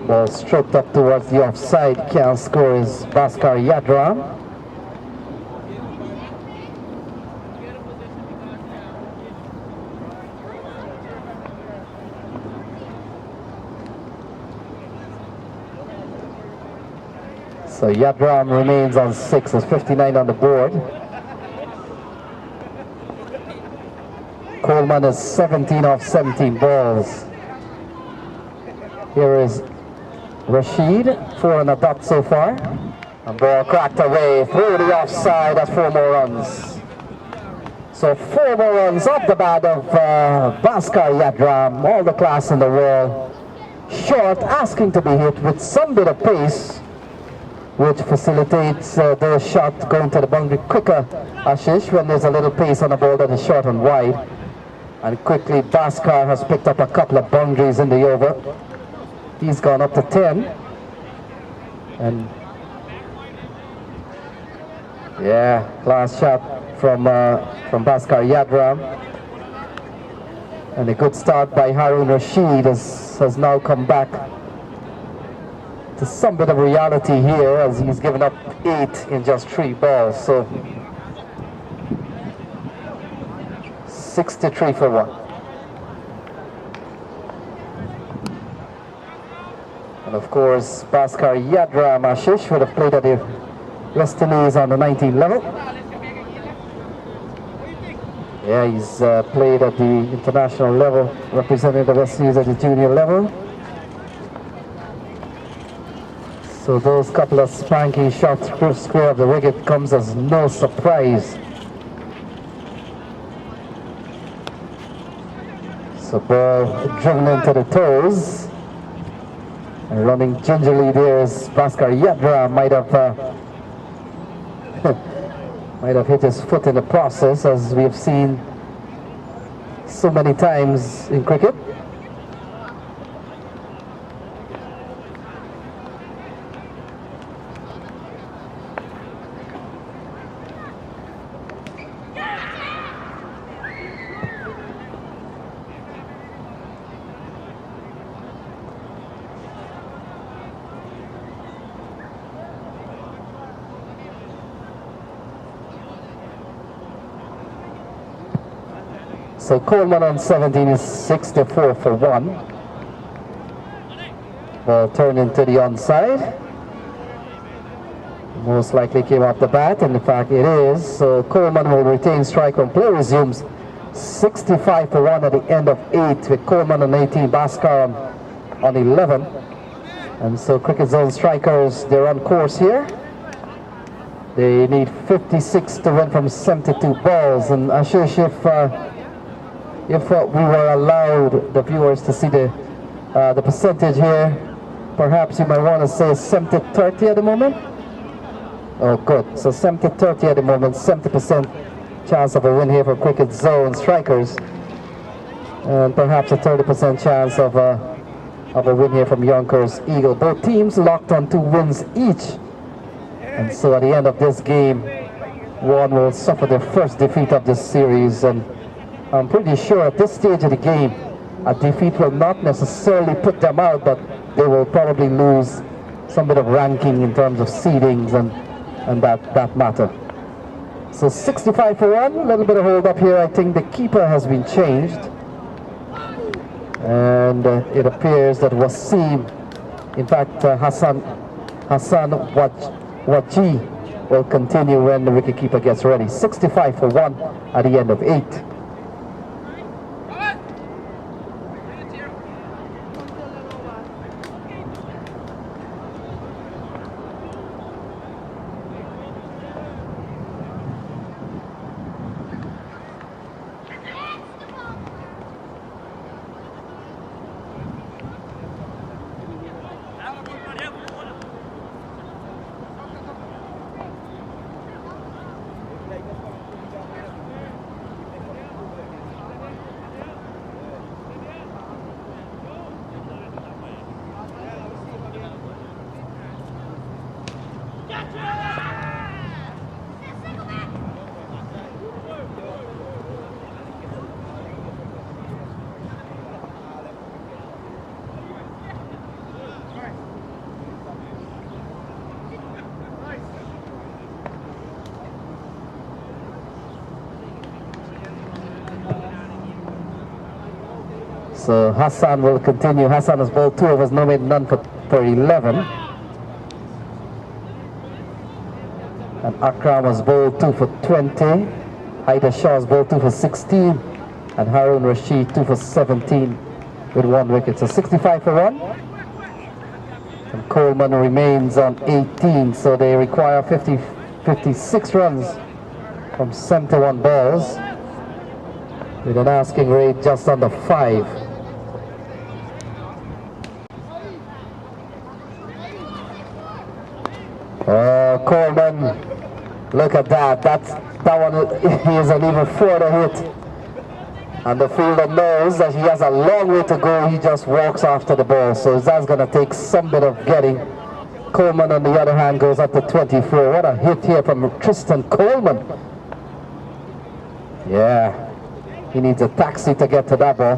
C: Ball stroked up towards the offside. Can't score is Bhaskar Yadram. So Yadram remains on 6, there's 59 on the board. Coleman is 17 off 17 balls. Here is Rashid, 4 and a dot so far. And ball cracked away through the offside, that's 4 more runs. So 4 more runs off the bat of Bhaskar Yadram, all the class in the world. Short, asking to be hit with some bit of pace, which facilitates the shot going to the boundary quicker, Ashish, when there's a little pace on a ball that is short and wide. And quickly Bhaskar has picked up a couple of boundaries in the over. He's gone up to 10. And Yeah, class shot from Bhaskar Yadram. And a good start by Harun Rashid has now come back to some bit of reality here as he's given up 8 in just 3 balls. So 63 for 1. And of course, Bhaskar Yadram Ashish would have played at the West Indies on the 19 level. Yeah, he's played at the international level, representing the West Indies at the junior level. So those couple of spanky shots square of the wicket comes as no surprise. So ball driven into the toes. And running gingerly there is Bhaskar Yadram. Might have hit his foot in the process, as we have seen so many times in cricket. So Coleman on 17 is 64 for 1. Ball turned into the onside. Most likely came off the bat, and in fact it is. So Coleman will retain strike when play resumes. 65 for 1 at the end of 8 with Coleman on 18, Bhaskar on 11. And so Cricket Zone strikers, they're on course here. They need 56 to win from 72 balls. And Ashish, if we were allowed the viewers to see the percentage here, perhaps you might want to say 70-30 at the moment. Oh, good. So 70-30 at the moment, 70% chance of a win here for Cricket Zone strikers, and perhaps a 30% chance of a win here from Yonkers Eagle. Both teams locked on 2 wins each, and so at the end of this game, one will suffer their first defeat of this series. And I'm pretty sure at this stage of the game, a defeat will not necessarily put them out, but they will probably lose some bit of ranking in terms of seedings and that matter. So 65 for 1, a little bit of hold up here. I think the keeper has been changed. And it appears that Wasim, in fact Hassan Waji will continue when the wicketkeeper gets ready. 65 for 1 at the end of 8. So Hassan will continue. Hassan has bowled 2 overs, no made none for 11. And Akram has bowled 2 for 20. Haida Shah has bowled 2 for 16. And Harun Rashid 2 for 17 with 1 wicket. So 65 for 1. And Coleman remains on 18. So they require 56 runs from 71 balls, with an asking rate just under 5. Coleman, look at that. That one is an even further hit. And the fielder knows that he has a long way to go. He just walks after the ball. So that's going to take some bit of getting Coleman, on the other hand, goes up to 24. What a hit here from Tristan Coleman. Yeah, he needs a taxi to get to that ball.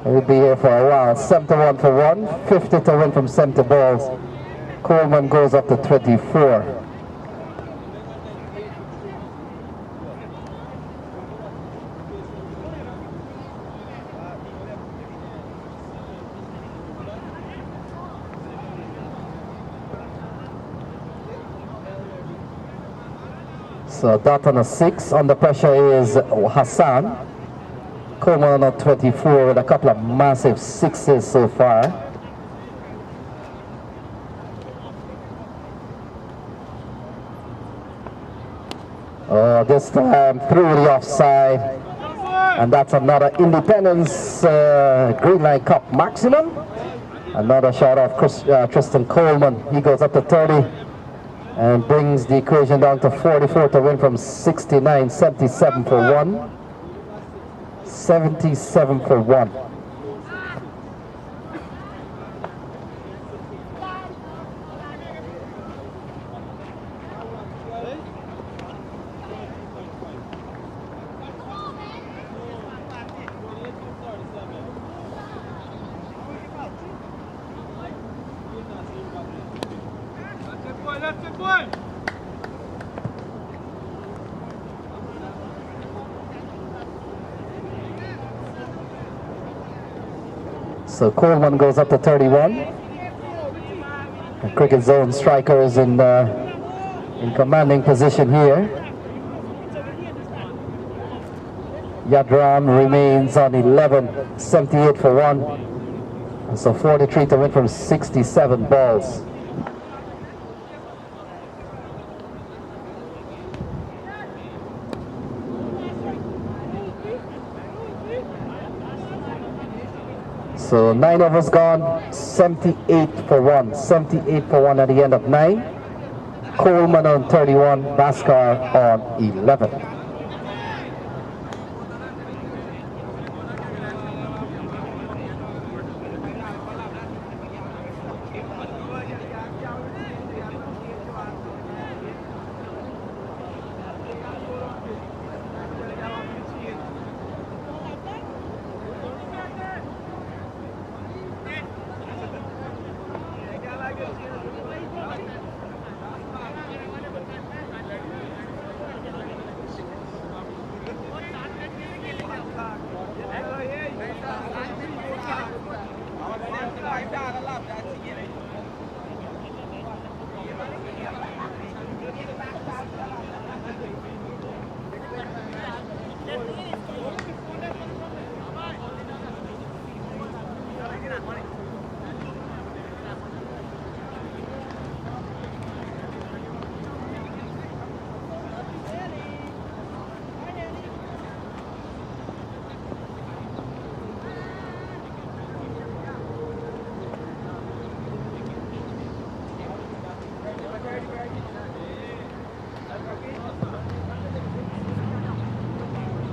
C: He'll be here for a while. 71 for 1, 50 to win from 70 balls. Coleman goes up to 24. So that on a 6. Under pressure is Hassan. Coleman on 24 with a couple of massive 6s so far. Oh, this time through the offside. And that's another Independence Greenline Cup maximum. Another shot off Tristan Coleman. He goes up to 30 and brings the equation down to 44 to win from 69. 77 for 1. 77 for 1. So Coleman goes up to 31. The cricket zone striker is in commanding position here. Yadram remains on 11, 78 for 1. And so 43 to win from 67 balls. So 9 overs gone, 78 for 1. 78 for 1 at the end of 9. Coleman on 31, Bhaskar on 11.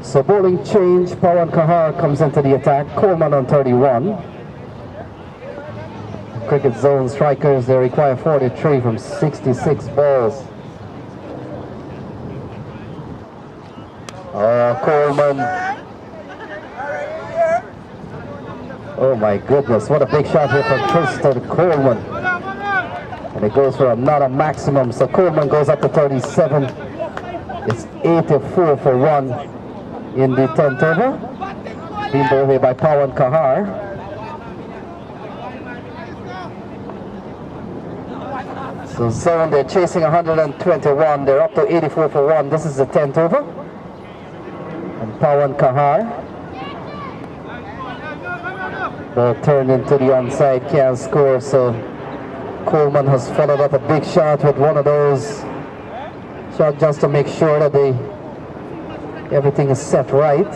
C: So bowling change, Pawan Kahar comes into the attack, Coleman on 31. Cricket zone strikers, they require 43 from 66 balls. Oh, Coleman. Oh my goodness, what a big shot here from Tristan Coleman. And it goes for another maximum, so Coleman goes up to 37. It's 84 for 1. In the 10th over, being bowled here by Pawan Kahar. So zone, they're chasing 121, they're up to 84 for 1. This is the 10th over. And Pawan Kahar. Ball turned into the onside, can't score, so Coleman has followed up a big shot with one of those shots just to make sure that everything is set right.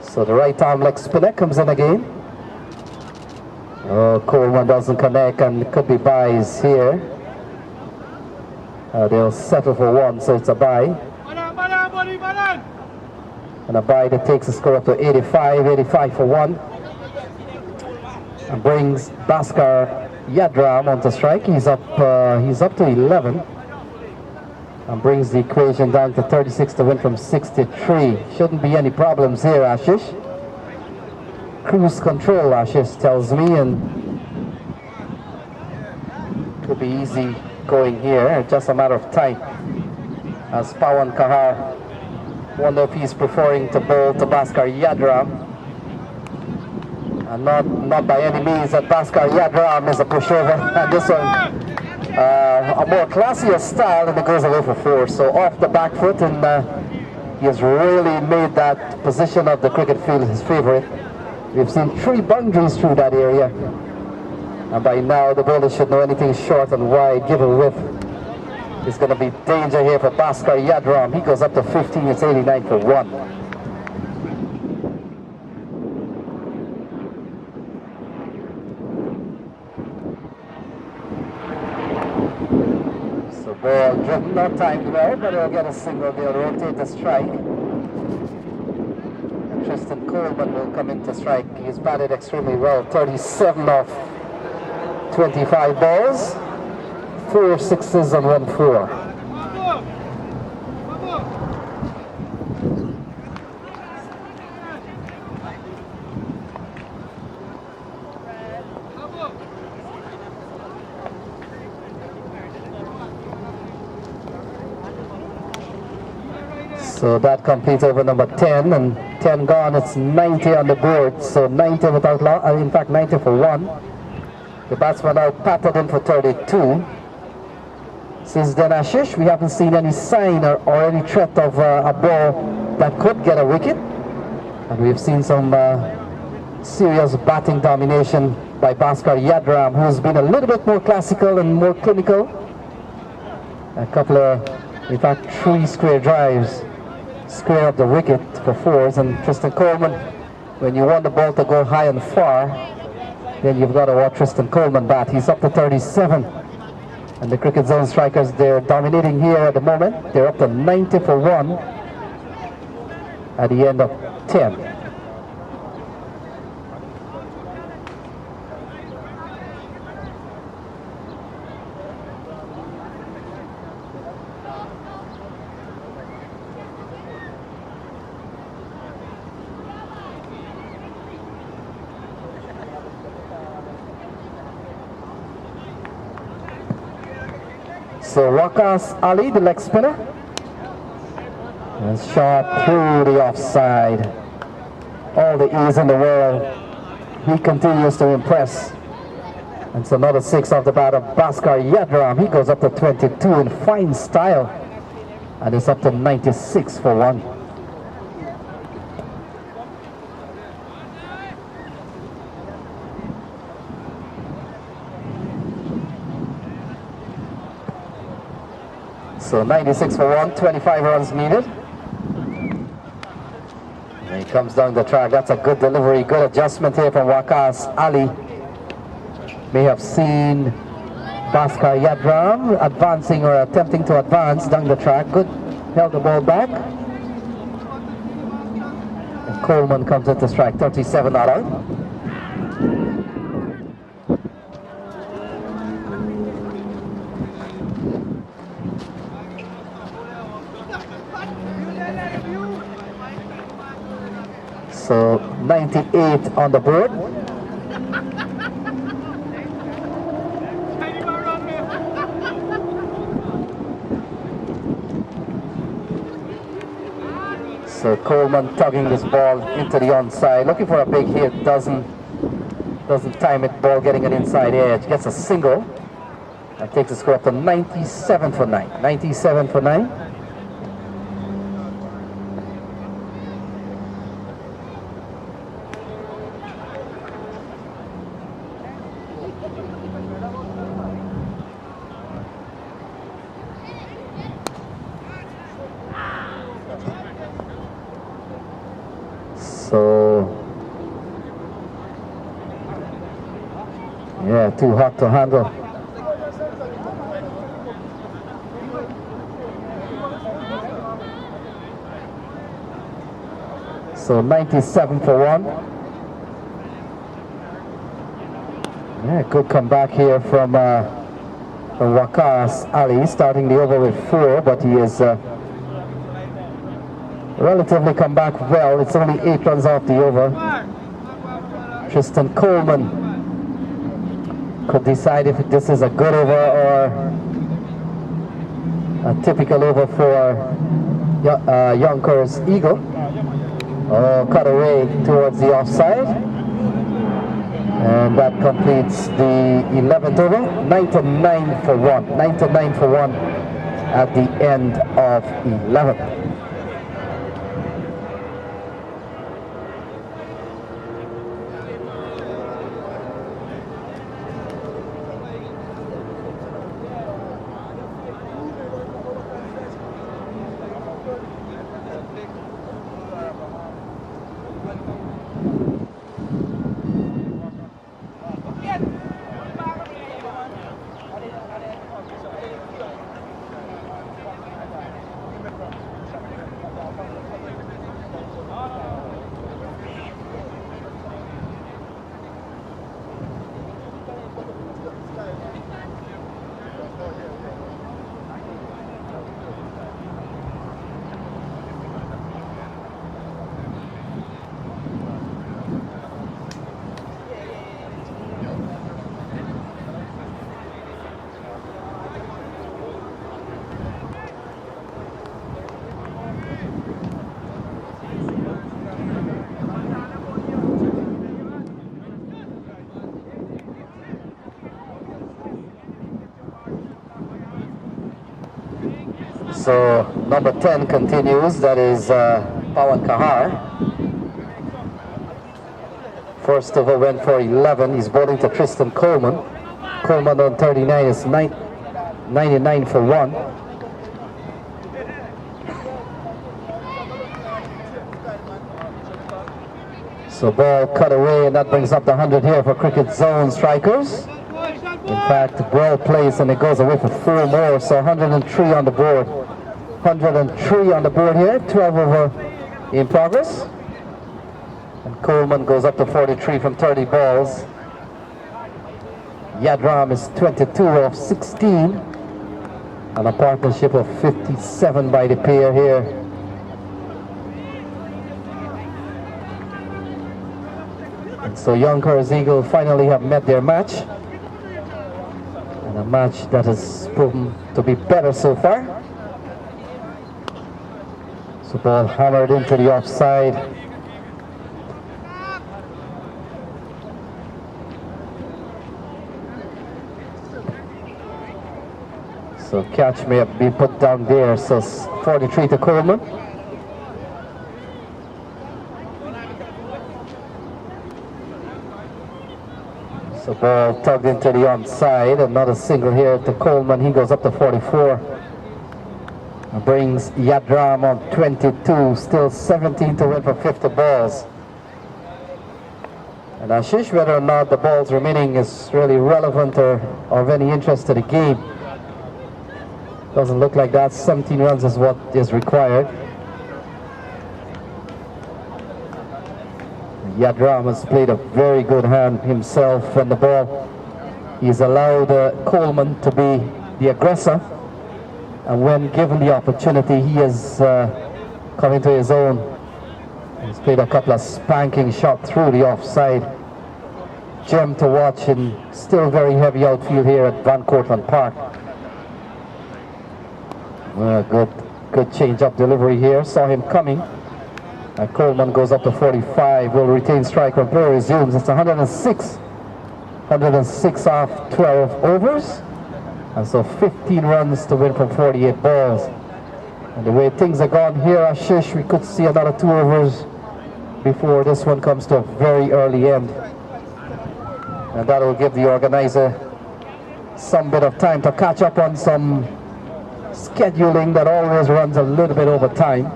C: So the right arm leg spinner comes in again. Oh, Coleman doesn't connect and it could be byes here. They'll settle for 1, so it's a bye. And a bye that takes the score up to 85 for 1. And brings Bhaskar Yadram onto strike. He's up to 11. And brings the equation down to 36 to win from 63. Shouldn't be any problems here, Ashish. Cruise control, Ashish tells me, and could be easy going here. Just a matter of time. As Pawan Kahar, wonder if he's preferring to bowl to Bhaskar Yadram. And not by any means that Bhaskar Yadram is a pushover. And this one, a more classier style, and it goes away for 4. So off the back foot, and he has really made that position of the cricket field his favorite. We've seen 3 boundaries through that area. And by now, the bowler should know anything short and wide, give a whiff. It's going to be danger here for Bhaskar Yadram. He goes up to 15, it's 89 for 1. So ball driven, not timed well, but they'll get a single, they'll rotate the strike. And Tristan Coleman will come into strike. He's batted extremely well, 37 off 25 balls. 4 sixes and 1 4. So that completes over number 10, and 10 gone, it's 90 on the board. So 90 without in fact 90 for 1. The batsman now patted in for 32. Since then, Ashish, we haven't seen any sign or any threat of a ball that could get a wicket. And we've seen some serious batting domination by Bhaskar Yadram, who's been a little bit more classical and more clinical. A couple of, in fact, 3 square drives, square up the wicket for 4s. And Tristan Coleman, when you want the ball to go high and far, then you've got to watch Tristan Coleman bat. He's up to 37. And the cricket zone strikers, they're dominating here at the moment. They're up to 90 for 1 at the end of 10. So Waqas Ali, the leg spinner, has shot through the offside. All the ease in the world. He continues to impress. And it's another 6 off the bat of Bhaskar Yadram. He goes up to 22 in fine style. And it's up to 96 for 1. So 96 for 1, 25 runs needed. And he comes down the track. That's a good delivery, good adjustment here from Waqas Ali. May have seen Bhaskar Yadram advancing or attempting to advance down the track. Good, held the ball back. And Coleman comes into strike, 37 not out. So 98 on the board. So Coleman tugging this ball into the onside, looking for a big hit, doesn't time it, ball getting an inside edge, gets a single, and takes the score up to 97 for 9. 97 for 9. So, yeah, too hot to handle. So 97 for 1. Yeah, good comeback here from Waqas Ali, starting the over with 4, but he is relatively come back well. It's only 8 runs off the over. Tristan Coleman could decide if this is a good over or a typical over for Yonkers Eagle. Cut away towards the offside, and that completes the 11th over. 99 for 1. 99 for 1 at the end of 11. So number 10 continues, that is Pawan Kahar. First over went for 11, he's bowling to Tristan Coleman. Coleman on 39 is 99 for 1. So ball cut away, and that brings up the 100 here for Cricket Zone strikers. In fact, well placed, and it goes away for 4 more, so 103 on the board. 103 on the board here, 12 over in progress. And Coleman goes up to 43 from 30 balls. Yadram is 22 of 16. And a partnership of 57 by the pair here. And so Yonkers Eagle finally have met their match. And a match that has proven to be better so far. So ball hammered into the offside. So catch may have been put down there. So 43 to Coleman. So ball tugged into the onside. Another single here to Coleman. He goes up to 44. And brings Yadram on 22. Still 17 to win for 50 balls. And Ashish, whether or not the balls remaining is really relevant or of any interest to the game. Doesn't look like that. 17 runs is what is required. Yadram has played a very good hand himself, and the ball, he's allowed Coleman to be the aggressor, and when given the opportunity, he has come into his own. He's played a couple of spanking shots through the offside. Gem to watch, and still very heavy outfield here at Cortlandt Park. Good change-up delivery here. Saw him coming. And Coleman goes up to 45. Will retain strike when play resumes. It's 106. 106 off 12 overs. And so 15 runs to win from 48 balls. And the way things are gone here, Ashish, we could see another 2 overs before this one comes to a very early end. And that will give the organizer some bit of time to catch up on some scheduling that always runs a little bit over time.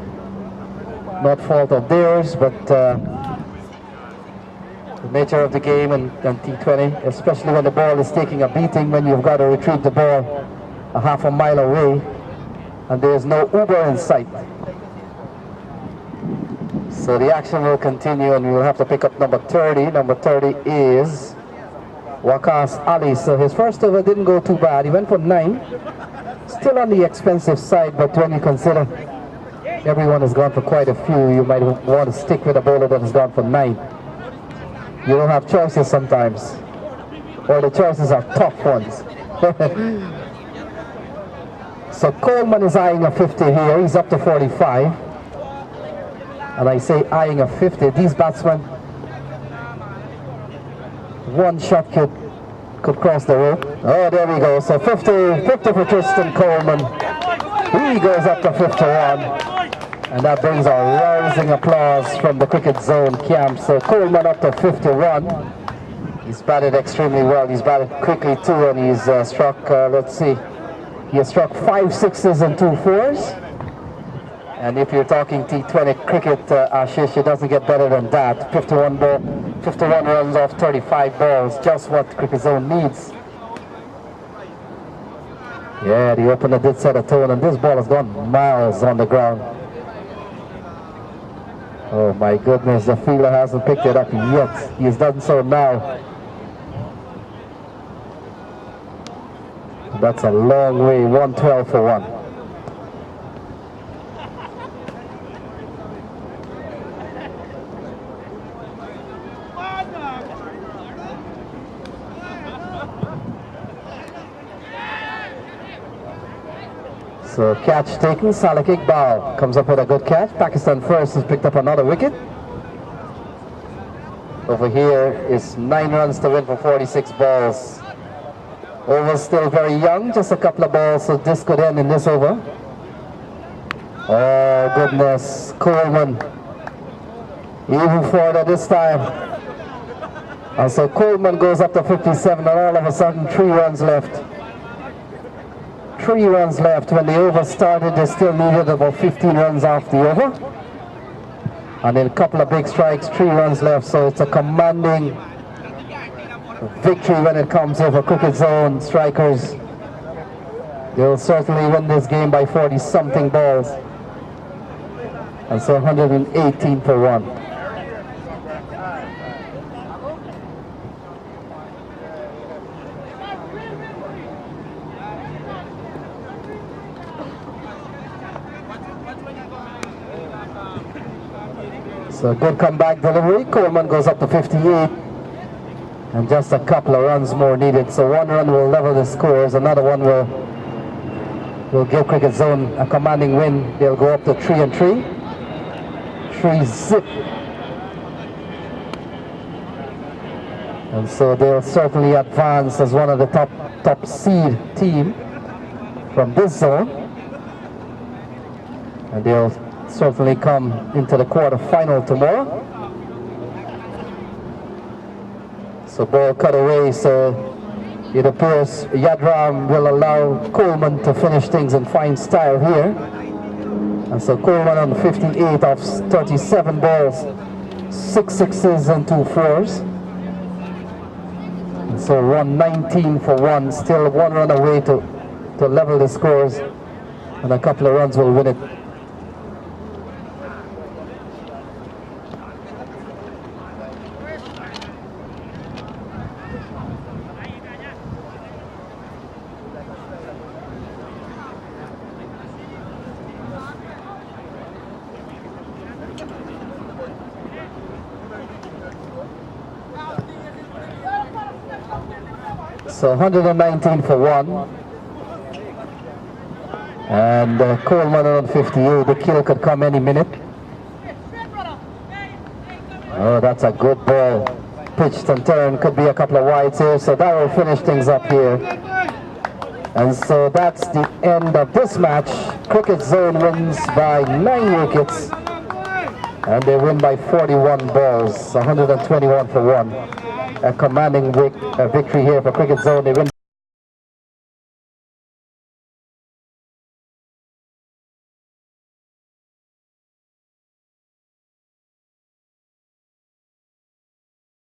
C: Not fault of theirs, but the nature of the game and T20, especially when the ball is taking a beating, when you've got to retrieve the ball a half a mile away and there's no Uber in sight. So the action will continue and we'll have to pick up number 30. Number 30 is Waqas Ali. So his first over didn't go too bad. He went for 9. Still on the expensive side, but when you consider everyone has gone for quite a few, you might want to stick with a bowler that has gone for 9. You don't have choices sometimes. Or the choices are tough ones. So Coleman is eyeing a 50 here. He's up to 45. And I say eyeing a 50. These batsmen, one shot could cross the rope. Oh, there we go. So 50 for Tristan Coleman. He goes up to 51. And that brings a rousing applause from the cricket zone camp. So Coleman up to 51. He's batted extremely well. He's batted quickly too, and he's struck, let's see, he has struck 5 sixes and 2 4s. And if you're talking T20 cricket, Ashish, it doesn't get better than that. 51 runs off 35 balls, just what cricket zone needs. Yeah, the opener did set a tone, and this ball has gone miles on the ground. Oh my goodness, the fielder hasn't picked it up yet. He's done so now. That's a long way, 112 for 1. So catch taken, Salak Iqbal comes up with a good catch. Pakistan first has picked up another wicket. Over here is 9 runs to win for 46 balls. Over still very young, just a couple of balls, so this could end in this over. Oh goodness, Coleman even further this time. And so Coleman goes up to 57, and all of a sudden 3 runs left. 3 runs left. When the over started, they still needed about 15 runs off the over. And then a couple of big strikes, 3 runs left. So it's a commanding victory when it comes over cricket zone strikers. They'll certainly win this game by 40-something balls. And so 118 for 1. So good comeback delivery. Coleman goes up to 58. And just a couple of runs more needed. So 1 run will level the scores. Another one will give cricket zone a commanding win. They'll go up to 3-3. 3-zip. And so they'll certainly advance as one of the top seed team from this zone. And they'll certainly come into the quarter-final tomorrow. So ball cut away, so it appears Yadram will allow Coleman to finish things in fine style here. And so Coleman on 58 off 37 balls, 6 sixes and 2 4s. And so 119 for 1, still 1 run away to level the scores, and a couple of runs will win it. So 119 for 1. And Coleman on 58. The kill could come any minute. Oh, that's a good ball. Pitched and turned. Could be a couple of wides here. So that will finish things up here. And so that's the end of this match. Cricket zone wins by 9 wickets. And they win by 41 balls. 121 for 1. A commanding victory here for cricket zone. They win by